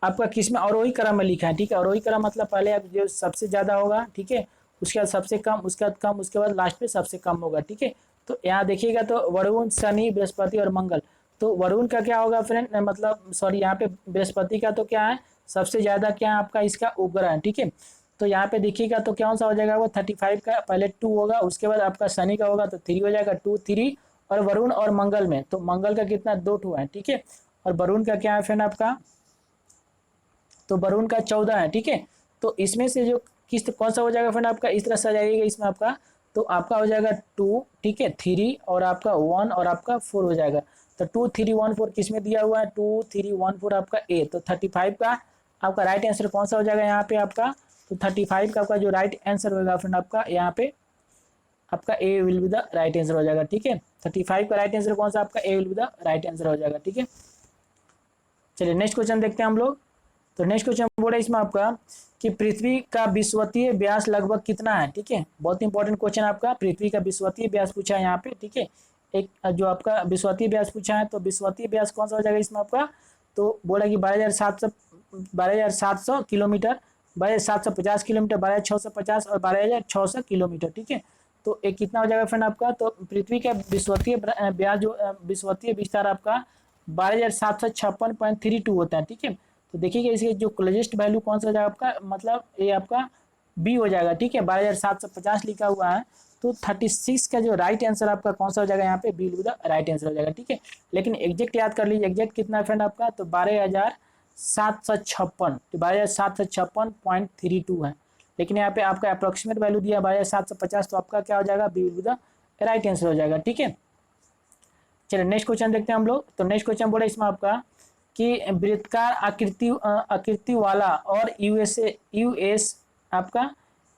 आपका किस में अवरोही क्रम में लिखा है, ठीक है। अवरोही क्रम मतलब पहले आप जो सबसे ज़्यादा होगा, ठीक है, उसके बाद सबसे कम, उसके बाद कम, उसके बाद लास्ट पे सबसे कम होगा, ठीक है। तो यहाँ देखिएगा तो वरुण, शनि, बृहस्पति और मंगल। तो वरुण का क्या होगा फ्रेंड, मतलब सॉरी यहाँ पे बृहस्पति का तो क्या है सबसे ज़्यादा, क्या है आपका इसका उपग्रह है, ठीक है। तो यहाँ पे देखिएगा तो कौन सा हो जाएगा वो 35 का, पहले 2 होगा, उसके बाद आपका शनि का होगा तो 3 हो जाएगा, 2 3। और वरुण और मंगल में तो मंगल का कितना 2 2 है, ठीक है। और वरुण का क्या है फ्रेंड आपका, तो वरुण का 14 है, ठीक है। तो इसमें से जो किस्त कौन सा हो जाएगा फ्रेंड आपका, इस तरह से आ जाएगा इसमें आपका, तो आपका हो जाएगा 2, ठीक है, 3 और आपका 1 और आपका 4 हो जाएगा। तो 2 3 1 4 किस में दिया हुआ है, 2 3 1 4 आपका ए। तो 35 का आपका राइट आंसर कौन सा हो जाएगा यहाँ पे आपका, तो 35 का आपका जो राइट आंसर होगा फ्रेंड आपका यहाँ पे आपका A will be the right answer हो जाएगा, ठीक है। 35 का राइट आंसर कौन सा आपका, A will be the right answer हो जाएगा, ठीक है। चलिए नेक्स्ट क्वेश्चन देखते हैं हम लोग। तो नेक्स्ट क्वेश्चन बोल रहा है इसमें आपका कि पृथ्वी का विश्वतीय व्यास लगभग कितना है, ठीक है। बहुत इंपॉर्टेंट क्वेश्चन आपका, पृथ्वी का विश्वतीय व्यास पूछा है यहाँ पे, ठीक है। एक जो आपका विश्वतीय व्यास पूछा है, तो विश्वतीय व्यास कौन सा हो जाएगा इसमें आपका, तो बोला कि 12,700 किलोमीटर, 12,750 किलोमीटर, 12,650 और 12,600 किलोमीटर, ठीक है। तो एक कितना हो जाएगा फ्रेंड आपका, तो पृथ्वी का विश्वतीय व्यास जो विश्वतीय विस्तार आपका 12,756.32 होता है, ठीक है। तो देखिएगा इसके जो क्लोजेस्ट वैल्यू कौन सा हो जाएगा आपका, मतलब ये आपका बी हो जाएगा, ठीक है। 12,750 लिखा हुआ है, तो 36 का जो राइट आंसर आपका कौन सा हो जाएगा यहाँ पे, B will be the right answer हो जाएगा, ठीक है। लेकिन एग्जैक्ट याद कर लीजिए, एग्जैक्ट कितना है फ्रेंड आपका, तो 12,756, तो 12,756.32 है। लेकिन यहाँ पे आपका अप्रोक्सीमेट वैल्यू दिया 12,750, तो आपका क्या हो जाएगा, B will be the right answer हो जाएगा, ठीक है। चलिए नेक्स्ट क्वेश्चन देखते हैं हम लोग। तो नेक्स्ट क्वेश्चन बोला इसमें आपका कि वृत्ताकार आकृति वाला और यूएस आपका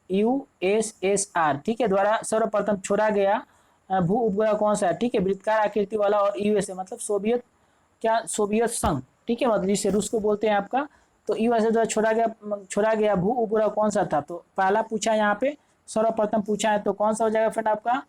यूएसएसआर, ठीक है, द्वारा सर्वप्रथम छोड़ा गया भू उपग्रह कौन सा है, ठीक है। वृत्ताकार आकृति वाला और यूएसए मतलब सोवियत, क्या सोवियत संघ, ठीक है, मतलब जिसे रूस को बोलते हैं आपका। तो यूएसए द्वारा छोड़ा गया भू उपग्रह कौन सा था, तो पहला पूछा है यहाँ पे, सर्वप्रथम पूछा है, तो कौन सा हो जाएगा फ्रेंड आपका,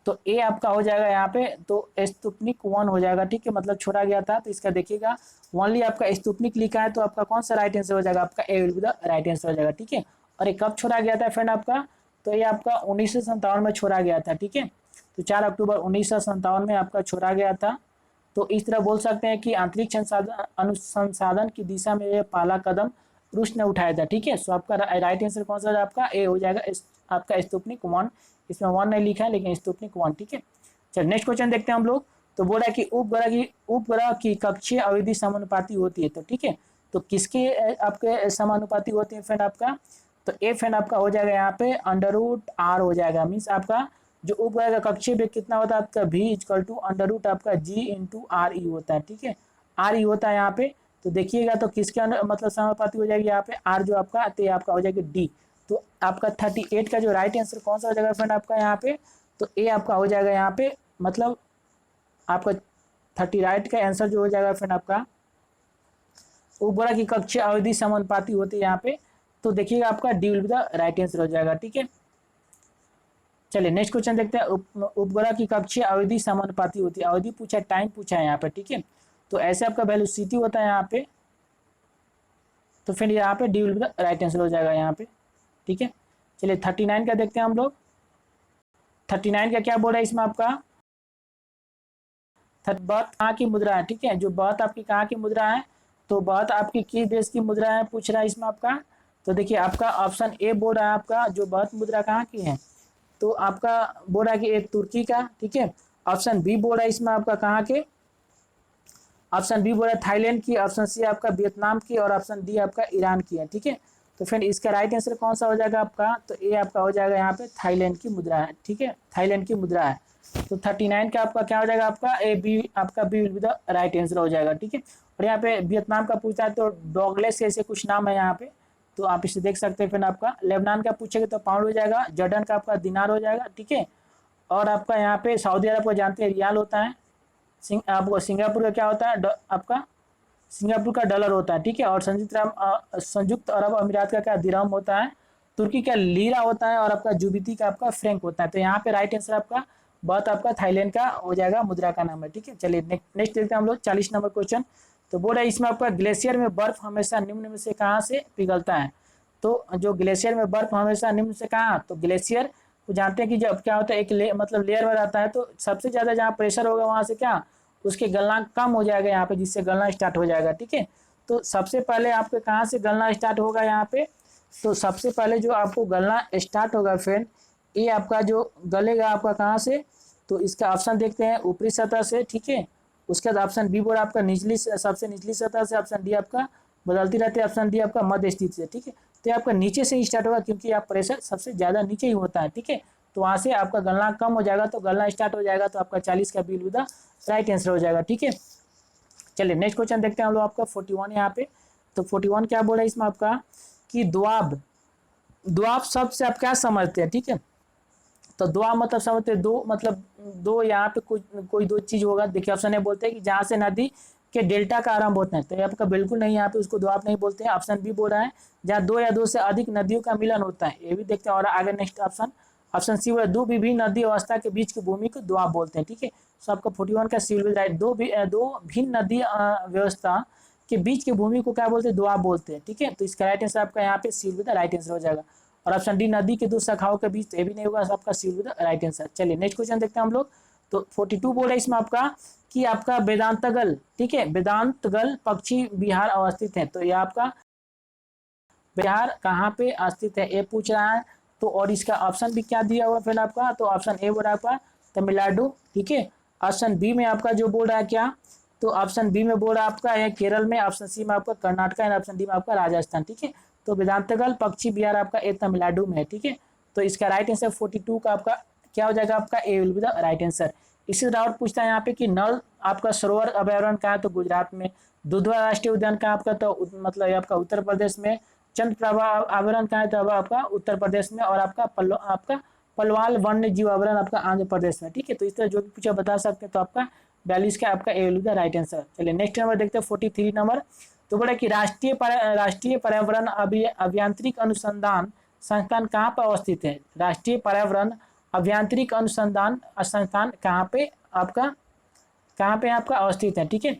तो ए आपका हो जाएगा यहाँ पे, तो स्तुपनिक 1 हो जाएगा, ठीक है, मतलब छोड़ा गया था। तो इसका देखिएगा ओनली आपका स्तुपनिक लिखा है, तो आपका कौन सा राइट आंसर हो जाएगा, आपका A will be the right answer हो जाएगा, ठीक है। और ये कब छोड़ा गया था फ्रेंड आपका, तो ये आपका 1957 में छोड़ा गया था, ठीक है। तो 4 अक्टूबर 1957 में आपका छोड़ा गया था। तो इस तरह बोल सकते हैं कि अंतरिक्ष अनुसंधान की दिशा में ये पहला कदम रूस ने उठाया था, ठीक है। सो आपका राइट आंसर कौन सा आपका ए हो जाएगा, आपका स्तुपनिक 1। इसमें 1 नहीं लिखा है लेकिन स्तुपनिक 1, ठीक है। चलिए नेक्स्ट क्वेश्चन देखते हैं हम लोग। तो बोला कि उपग्रह की कक्षीय अवधि समानुपाती होती है, तो ठीक है। तो किसके आपके समानुपाती होती है फ्रेंड आपका, तो ए फ्रेंड आपका हो जाएगा यहाँ पे √r हो जाएगा। मीन्स आपका जो उपग्रह का कक्षीय वेग कितना होता है आपका v इक्वल टू √ आपका g इंटू आर ई होता है, ठीक है। आर ई होता है यहाँ पे। तो देखिएगा तो किसके मतलब समानुपाती हो जाएगी यहाँ पे आर जो आपका, तो आपका हो जाएगी डी। तो आपका 38 का जो राइट आंसर कौन सा हो जाएगा फ्रेंड आपका यहाँ पे, तो ए आपका हो जाएगा यहाँ पे, मतलब आपका 30 राइट का आंसर जो हो जाएगा फ्रेंड आपका उपग्रह की कक्षीय अवधि समानुपाती होती है यहाँ पे। तो देखिएगा आपका D will be the right answer हो जाएगा, ठीक है। चलिए नेक्स्ट क्वेश्चन देखते हैं। उपग्रह की कक्षीय अवधि समानुपाती होती है, अवधि पूछा, टाइम पूछा है यहाँ पे, ठीक है। तो ऐसे आपका वेलोसिटी होता है यहाँ पे, तो फिर यहाँ पे D will be the right answer हो जाएगा यहाँ पे, ठीक है। चलिए 39 का देखते हैं हम लोग। 39 का क्या बोल रहा है इसमें आपका, बात कहाँ की मुद्रा है, ठीक है। जो बात आपकी कहाँ की मुद्रा है, तो बात आपकी किस देश की मुद्रा है पूछ रहा है इसमें आपका। तो देखिए आपका ऑप्शन ए बोल रहा है आपका जो बात मुद्रा कहाँ की है, तो आपका बोल रहा है कि ए तुर्की का, ठीक है। ऑप्शन बी बोल रहा है इसमें आपका कहाँ के, ऑप्शन बी बोल रहा है थाईलैंड की, ऑप्शन सी आपका वियतनाम की और ऑप्शन डी आपका ईरान की है, ठीक है। तो फ्रेंड इसका राइट आंसर कौन सा हो जाएगा आपका, तो ए आपका हो जाएगा यहाँ पे थाईलैंड की मुद्रा है, ठीक है, थाईलैंड की मुद्रा है। तो 39 का आपका क्या हो जाएगा, आपका ए बी, आपका B will be the right answer हो जाएगा, ठीक है। और यहाँ पे वियतनाम का पूछा है तो डॉगलेस ऐसे कुछ नाम है यहाँ पे, तो आप इसे देख सकते हैं। फिर आपका लेबनान का पूछेगा तो पाउंड हो जाएगा, जॉर्डन का आपका दिनार हो जाएगा, ठीक है। और आपका यहाँ पे सऊदी अरब को जानते हैं रियाल होता है, आपको सिंगापुर का क्या होता है, आपका सिंगापुर का डॉलर होता है, ठीक है। और संयुक्त अरब अमीरात का क्या दिरहम होता है, तुर्की का लीरा होता है और आपका जुबिती का आपका फ्रैंक होता है। तो यहाँ पे राइट आंसर आपका बहुत आपका थाईलैंड का हो जाएगा, मुद्रा का नाम है, ठीक है। चलिए नेक्स्ट देखते हैं हम लोग 40 नंबर क्वेश्चन। तो बोल रहा है इसमें आपका ग्लेशियर में बर्फ हमेशा निम्न में से कहाँ से पिघलता है। तो जो ग्लेशियर में बर्फ हमेशा निम्न से कहाँ, तो ग्लेशियर को जानते हैं कि जब क्या होता है एक मतलब लेयर में रहता है, तो सबसे ज़्यादा जहाँ प्रेशर होगा वहाँ से क्या उसके गलना कम हो जाएगा यहाँ पे, जिससे गलना स्टार्ट हो जाएगा। ठीक है, तो सबसे पहले आपके कहाँ से गलना स्टार्ट होगा यहाँ पे, तो सबसे पहले जो आपको गलना स्टार्ट होगा फ्रेंड, ये आपका जो गलेगा आपका कहाँ से, तो इसका ऑप्शन देखते हैं ऊपरी सतह से। ठीक है, उसके बाद ऑप्शन बी बोर्ड आपका निचली सबसे निचली सतह से, ऑप्शन डी आपका बदलती रहती है, ऑप्शन डी आपका मध्य स्थिति से। ठीक है, तो आपका नीचे से ही स्टार्ट होगा क्योंकि आप प्रेशर सबसे ज़्यादा नीचे ही होता है। ठीक है, तो वहाँ से आपका गलना कम हो जाएगा, तो गलना स्टार्ट हो जाएगा, तो आपका 40 का B will be the right answer हो जाएगा। ठीक है, चलिए नेक्स्ट क्वेश्चन देखते हैं हम लोग आपका 41 यहाँ पे। तो 41 क्या बोल रहा है इसमें आपका कि द्वाब, द्वाब शब्द से आप क्या समझते हैं। ठीक है, तो द्वाब मतलब समझते हैं दो, मतलब दो यहाँ पे कोई दो चीज होगा। देखिए ऑप्शन ए बोलते हैं कि जहाँ से नदी के डेल्टा का आरंभ होता है, तो ये आपका बिल्कुल नहीं, यहाँ पे उसको द्वाब नहीं बोलते हैं। ऑप्शन बी बोल रहा है जहाँ दो या दो से अधिक नदियों का मिलन होता है, ये भी देखते हैं। और आगे नेक्स्ट ऑप्शन ऑप्शन सी बोल रहा है दो विभिन्न नदी अवस्था के बीच की भूमि को द्वाब बोलते हैं। ठीक है, सो आपका 41 का सी विल बी राइट। दो भिन्न नदी व्यवस्था के बीच की भूमि को क्या बोलते हैं, द्वाब बोलते हैं। ठीक है, तो इसका राइट आंसर आपका यहाँ पे C will be the right answer हो जाएगा। और ऑप्शन डी नदी के दो शाखाओं के बीच, ये भी नहीं होगा, आपका C will be the right answer. चलिए नेक्स्ट क्वेश्चन देखते हैं हम लोग। तो 42 बोल रहा है इसमें आपका कि आपका वेदांतगल, ठीक है, वेदांतगल पक्षी विहार अवस्थित है। तो ये आपका बिहार कहाँ पे स्थित है, ये पूछ रहा है। तो और इसका ऑप्शन भी क्या दिया हुआ फिर आपका, तो ऑप्शन ए बोल रहा है आपका तमिलनाडु। ठीक है, ऑप्शन बी में आपका जो बोल रहा है क्या, तो ऑप्शन बी में बोल रहा है आपका है केरल में, ऑप्शन सी में आपका कर्नाटक एंड ऑप्शन डी में आपका राजस्थान। ठीक है, तो वेदांतगल पक्षी विहार आपका ए तमिलनाडु में है। ठीक है, तो इसका राइट आंसर 42 का आपका क्या हो जाएगा, आपका A will be the right answer. इसी डाउट पूछता है यहाँ पे कि नल आपका सरोवर अभयारण्य कहाँ है, तो गुजरात में। दुधवा राष्ट्रीय उद्यान कहाँ आपका, तो मतलब आपका उत्तर प्रदेश में। चंद्रप्रभा अभयारण्य कहाँ है, तो आपका उत्तर प्रदेश में। और आपका पलवाल वन्य जीव अभयारण्य आपका आंध्र प्रदेश में। ठीक है, तो इस तरह जो भी पूछा बता सकते हैं। तो आपका 42 का आपका A will be the right answer. चलिए नेक्स्ट नंबर देखते हैं 43 नंबर। तो बोला कि राष्ट्रीय पर्यावरण अभियांत्रिक अनुसंधान संस्थान कहाँ पर अवस्थित है। राष्ट्रीय पर्यावरण अभियांत्रिक अनुसंधान संस्थान कहाँ पे आपका अवस्थित है। ठीक है,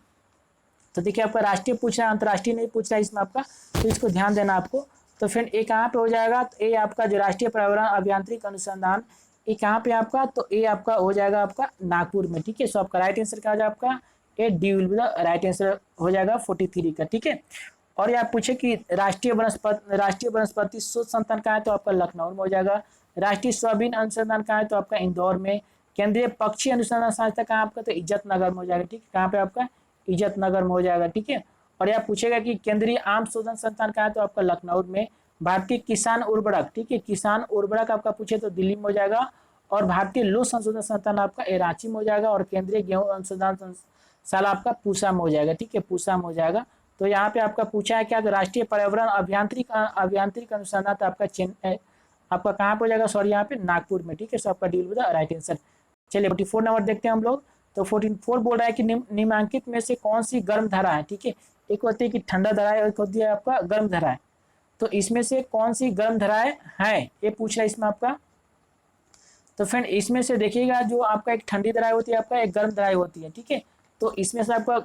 तो देखिए आपका राष्ट्रीय पूछ रहा है, अंतर्राष्ट्रीय नहीं पूछ रहा है इसमें आपका, तो इसको ध्यान देना आपको। तो फ्रेंड ए कहाँ पे हो जाएगा, तो ए आपका जो राष्ट्रीय पर्यावरण अभियांत्रिक अनुसंधान ये कहाँ पे आपका, तो ए आपका हो जाएगा आपका नागपुर में। ठीक है, सो आपका राइट आंसर क्या हो जाएगा, आपका A D will be the right answer हो जाएगा 43 का। ठीक है, और ये आप पूछे कि राष्ट्रीय वनस्पति शोध संस्थान कहाँ है, तो आपका लखनऊ में हो जाएगा। राष्ट्रीय सोयाबीन अनुसंधान कहाँ है, तो आपका इंदौर में। केंद्रीय पक्षी अनुसंधान संस्था कहाँ आपका, तो इज्जत नगर में हो जाएगा। ठीक है, कहाँ पे आपका इज्जत नगर में हो जाएगा। ठीक है, और यह पूछेगा कि केंद्रीय आम शोधन संस्थान कहाँ है, तो आपका लखनऊ में। भारतीय किसान उर्वरक, ठीक है, किसान उर्वरक आपका पूछे तो दिल्ली में हो जाएगा। और भारतीय लोह संशोधन संस्थान आपका रांची में हो जाएगा। और केंद्रीय गेहूं अनुसंधान संस्थान आपका पूसा में हो जाएगा। ठीक है, पूसा में हो जाएगा। तो यहाँ पे आपका पूछा है क्या, तो राष्ट्रीय पर्यावरण अभियांत्रिक अनुसंधान तो आपका चेन्नई आपका कहाँ पे हो जाएगा, सॉरी यहाँ पे नागपुर में। ठीक है, सो आपका deal with the right answer. चलिए 44 नंबर देखते हैं हम लोग। तो 44 बोल रहा है कि निम्नलिखित में से कौन सी गर्म धारा है। ठीक है, एक होती है कि ठंडा धारा है, एक होती है आपका गर्म धारा है। तो इसमें से कौन सी गर्म धाराएं है ये पूछ रहा है इसमें आपका। तो फ्रेंड इसमें से देखिएगा जो आपका एक ठंडी धाराएं होती है, आपका एक गर्म धाराएं होती है। ठीक है, तो इसमें से आपका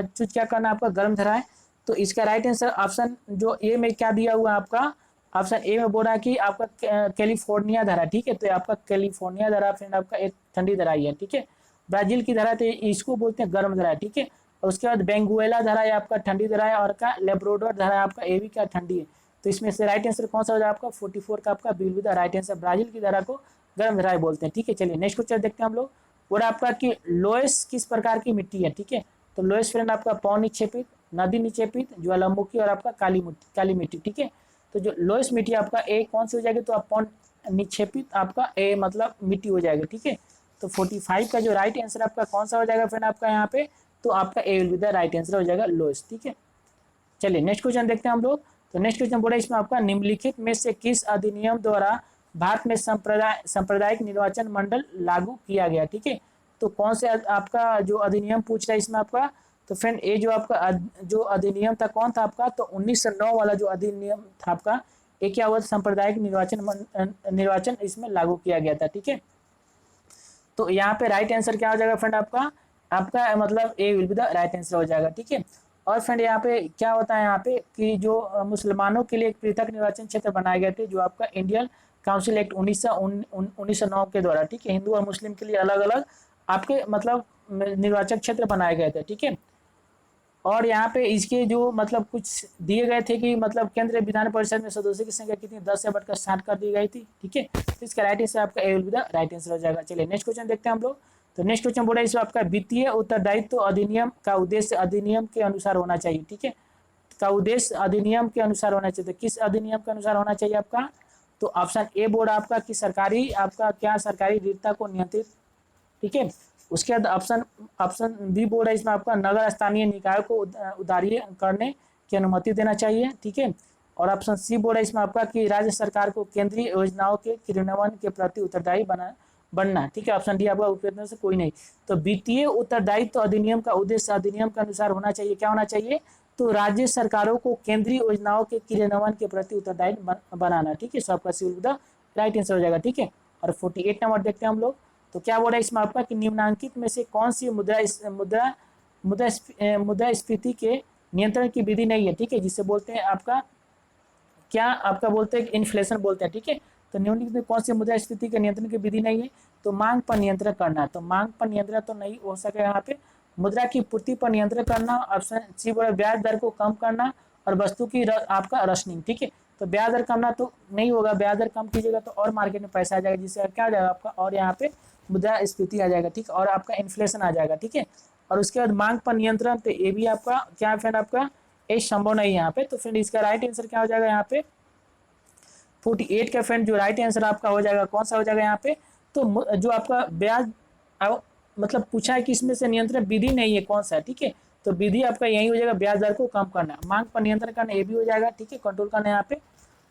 चूज क्या करना है, आपका गर्म धाराएं। तो इसका राइट आंसर ऑप्शन जो ए में क्या दिया हुआ है आपका, ऑप्शन ए में बोल रहा है कि आपका कैलिफोर्निया धारा। ठीक है, तो आपका कैलिफोर्निया धारा फ्रेंड आपका एक ठंडी धारा ही है। ठीक है, ब्राजील की धारा तो इसको बोलते हैं गर्म धारा। ठीक है, और उसके बाद बेंगुएला धारा है आपका ठंडी धारा है। और का लेब्राडोर धारा है आपका ए भी क्या ठंडी है। तो इसमें से राइट आंसर कौन सा हो जाएगा, आपका 44 का आपका bill with right answer. Brazil की धारा को गर्म धारा बोलते हैं। ठीक है, चलिए नेक्स्ट क्वेश्चन देखते हैं हम लोग। और आपका कि लोएस किस प्रकार की मिट्टी है। ठीक है, तो लोएस फ्रेंड आपका पौन निक्षेपित, नदी निक्षेपित, ज्वालामुखी और आपका काली मिट्टी। ठीक है, तो जो लोएस मिट्टी आपका ए कौन सी हो जाएगी, तो आप पौन निक्षेपित आपका ए मतलब मिट्टी हो जाएगी। ठीक है, तो 45 का जो राइट आंसर आपका कौन सा हो जाएगा फ्रेंड आपका यहाँ पे, तो आपका A will be the right answer हो जाएगा लोएस। ठीक है, चलिए नेक्स्ट क्वेश्चन देखते हैं हम लोग। तो नेक्स्ट क्वेश्चन बोला इसमें आपका निम्नलिखित में से किस अधिनियम द्वारा भारत में सांप्रदायिक निर्वाचन मंडल लागू किया गया। ठीक है, तो कौन से आपका जो अधिनियम पूछ रहा है इसमें आपका, तो फ्रेंड ये जो आपका जो अधिनियम था कौन था आपका, तो 1909 वाला जो अधिनियम था आपका, ये क्या हुआ, सांप्रदायिक निर्वाचन इसमें लागू किया गया था। ठीक है, तो यहाँ पे राइट आंसर क्या हो जाएगा फ्रेंड आपका मतलब A will be the right answer हो जाएगा। ठीक है, और फ्रेंड यहाँ पे क्या होता है यहाँ पे कि जो मुसलमानों के लिए एक पृथक निर्वाचन क्षेत्र बनाए गए थे, जो आपका इंडियन काउंसिल एक्ट 1909 के द्वारा, ठीक है। हिंदू और मुस्लिम के लिए अलग अलग आपके मतलब निर्वाचन क्षेत्र बनाए गए थे, ठीक है। और यहाँ पे इसके जो मतलब कुछ दिए गए थे कि मतलब केंद्रीय विधान परिषद में सदस्यों की संख्या कितनी 10 से बढ़कर 60 कर दी गई थी, ठीक है। तो इसका राइट आंसर आपका A will be the right answer हो जाएगा। चलिए नेक्स्ट क्वेश्चन देखते हैं हम लोग। तो नेक्स्ट क्वेश्चन बोला इसमें आपका वित्तीय उत्तरदायित्व अधिनियम का उद्देश्य अधिनियम के अनुसार होना चाहिए, ठीक है। का उद्देश्य अधिनियम के अनुसार होना चाहिए। तो किस अधिनियम के अनुसार होना चाहिए आपका? तो ऑप्शन ए बोर्ड आपका कि सरकारी आपका क्या सरकारी ऋणता को नियंत्रित, ठीक है। उसके बाद ऑप्शन ऑप्शन बी बोर्ड है इसमें आपका नगर स्थानीय निकाय को उदारीय करने की अनुमति देना चाहिए, ठीक है। और ऑप्शन सी बोर्ड है इसमें आपका कि राज्य सरकार को केंद्रीय योजनाओं के क्रियान्वयन के प्रति उत्तरदायी बनना, ठीक है। ऑप्शन डी आपका उपयोग से कोई नहीं। तो वित्तीय उत्तरदायित्व अधिनियम का उद्देश्य अधिनियम के अनुसार होना चाहिए, क्या होना चाहिए? तो राज्य सरकारों को केंद्रीय योजनाओं के क्रियान्वयन के प्रति उत्तरदायी बनाना, ठीक है। सो आपका C will the right answer हो जाएगा, ठीक है। और 48 नंबर देखते हैं हम लोग। तो क्या बोल रहा है इसमें आपका कि निम्नलिखित में से कौन सी मुद्रास्फीति के नियंत्रण की विधि नहीं है, ठीक है, जिसे बोलते हैं आपका क्या आपका बोलते हैं इन्फ्लेशन बोलते हैं, ठीक है। तो निम्नलिखित में कौन सी मुद्रास्फीति के नियंत्रण की विधि नहीं है? तो मांग पर नियंत्रण करना। तो मांग पर नियंत्रण तो नहीं हो सके यहाँ पे। मुद्रा की पूर्ति पर नियंत्रण करना, ऑप्शन सी बोला ब्याज दर को कम करना और वस्तु की आपका रशनिंग, ठीक है। तो ब्याज दर करना तो नहीं होगा, ब्याज दर कम कीजिएगा तो और मार्केट में पैसा आ जाएगा, जिससे क्या आ जाएगा आपका और यहाँ पे मुद्रास्फीति आ जाएगा, ठीक। और आपका इन्फ्लेशन आ जाएगा, ठीक है। और उसके बाद मांग पर नियंत्रण, तो ये भी आपका क्या फ्रेंड आपका ये संभव नहीं है यहाँ पे। तो फ्रेंड इसका राइट आंसर क्या हो जाएगा यहाँ पे 48 का फ्रेंड जो राइट आंसर आपका हो जाएगा कौन सा हो जाएगा यहाँ पे? तो जो आपका ब्याज मतलब पूछा है कि इसमें से नियंत्रण विधि नहीं है कौन सा, ठीक है। तो विधि आपका यही हो जाएगा ब्याज दर को कम करना, मांग पर नियंत्रण करना ये भी हो जाएगा, ठीक है, कंट्रोल करना यहाँ पे।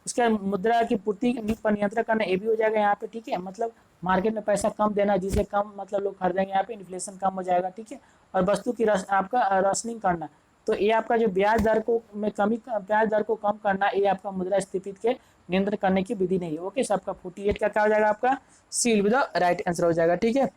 उसके मुद्रा की पूर्ति पर नियंत्रण करना ये भी हो जाएगा यहाँ पे, ठीक है। मतलब मार्केट में पैसा कम देना जिससे कम मतलब लोग खरीदेंगे, यहाँ पे इन्फ्लेशन कम हो जाएगा, ठीक है। और वस्तु की आपका रशनिंग करना, तो ये आपका जो ब्याज दर को में कमी ब्याज दर को कम करना ये आपका मुद्रास्फीति के नियंत्रण करने की विधि नहीं है। ओके, सो आपका 48 का क्या हो जाएगा आपका C will be the right answer हो जाएगा, ठीक है।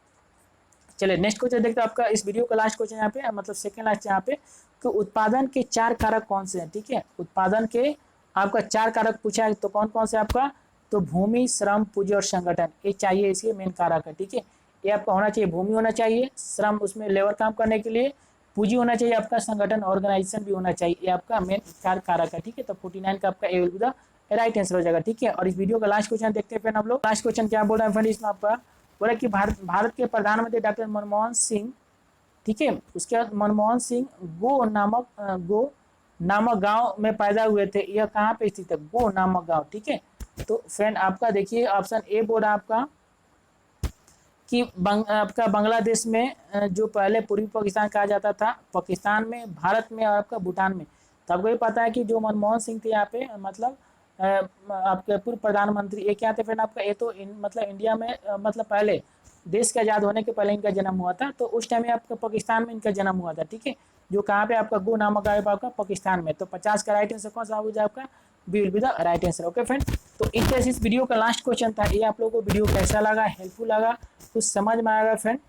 चलिए नेक्स्ट क्वेश्चन देखते हैं आपका इस वीडियो का लास्ट क्वेश्चन यहाँ पे मतलब सेकंड लास्ट यहाँ पे कि उत्पादन के 4 कारक कौन से हैं, ठीक है। उत्पादन के आपका 4 कारक पूछा है, तो कौन कौन से आपका? तो भूमि, श्रम, पूंजी और संगठन, ये चाहिए इसके मेन कारक है, ठीक है। ये आपका होना चाहिए, भूमि होना चाहिए, श्रम उसमें लेबर काम करने के लिए, पूंजी होना चाहिए आपका, संगठन ऑर्गेनाइजेशन भी होना चाहिए, ये आपका मेन कारक है, ठीक है। तो 49 का आपका A will be the right answer हो जाएगा, ठीक है। और इस वीडियो का लास्ट क्वेश्चन देखते हैं फिर हम लोग। लास्ट क्वेश्चन क्या बोल रहे हैं फ्रेंड इसमें आपका बोला कि भारत के प्रधानमंत्री डॉक्टर मनमोहन सिंह, ठीक है, उसके बाद मनमोहन सिंह गो नामक गांव में पैदा हुए थे, यह कहाँ पे स्थित है? गो नामक गांव, ठीक है। तो फ्रेंड आपका देखिए ऑप्शन ए बोल रहा आपका कि आपका बांग्लादेश में जो पहले पूर्वी पाकिस्तान कहा जाता था, पाकिस्तान में, भारत में और आपका भूटान में। तो आपको ये पता है कि जो मनमोहन सिंह थे यहाँ पे मतलब आपके पूर्व प्रधानमंत्री ये क्या थे फ्रेंड आपका ये तो मतलब इंडिया में मतलब पहले देश के आज़ाद होने के पहले इनका जन्म हुआ था, तो उस टाइम में आपका पाकिस्तान में इनका जन्म हुआ था, ठीक है। जो कहाँ पे आपका गो नामक गाँव आपका पाकिस्तान में। तो 50 का राइट आंसर कौन सा हो जाए आपका? B will be the right answer. Okay friend, तो इस तरह से इस वीडियो का लास्ट क्वेश्चन था। ये आप लोगों को वीडियो कैसा लगा, हेल्पफुल लगा, कुछ समझ में आएगा फ्रेंड?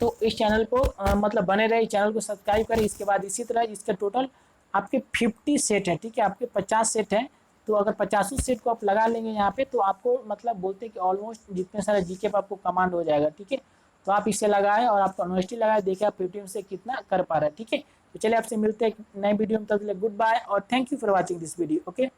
तो इस चैनल को मतलब बने रहे, चैनल को सब्सक्राइब करें। इसके बाद इसी तरह इसका टोटल आपके 50 सेट है, ठीक है, आपके 50 सेट है। तो अगर 50 सेट को आप लगा लेंगे यहाँ पे तो आपको मतलब बोलते हैं कि ऑलमोस्ट जितने सारे जीके पे आपको कमांड हो जाएगा, ठीक है। तो आप इसे लगाएं और आपका यूनिवर्सिटी लगाए, देखिए आप 50 से कितना कर पा रहे हैं, ठीक है। तो चलिए आपसे मिलते हैं नए वीडियो में, तब तक गुड बाय और thank you for watching this video. Okay.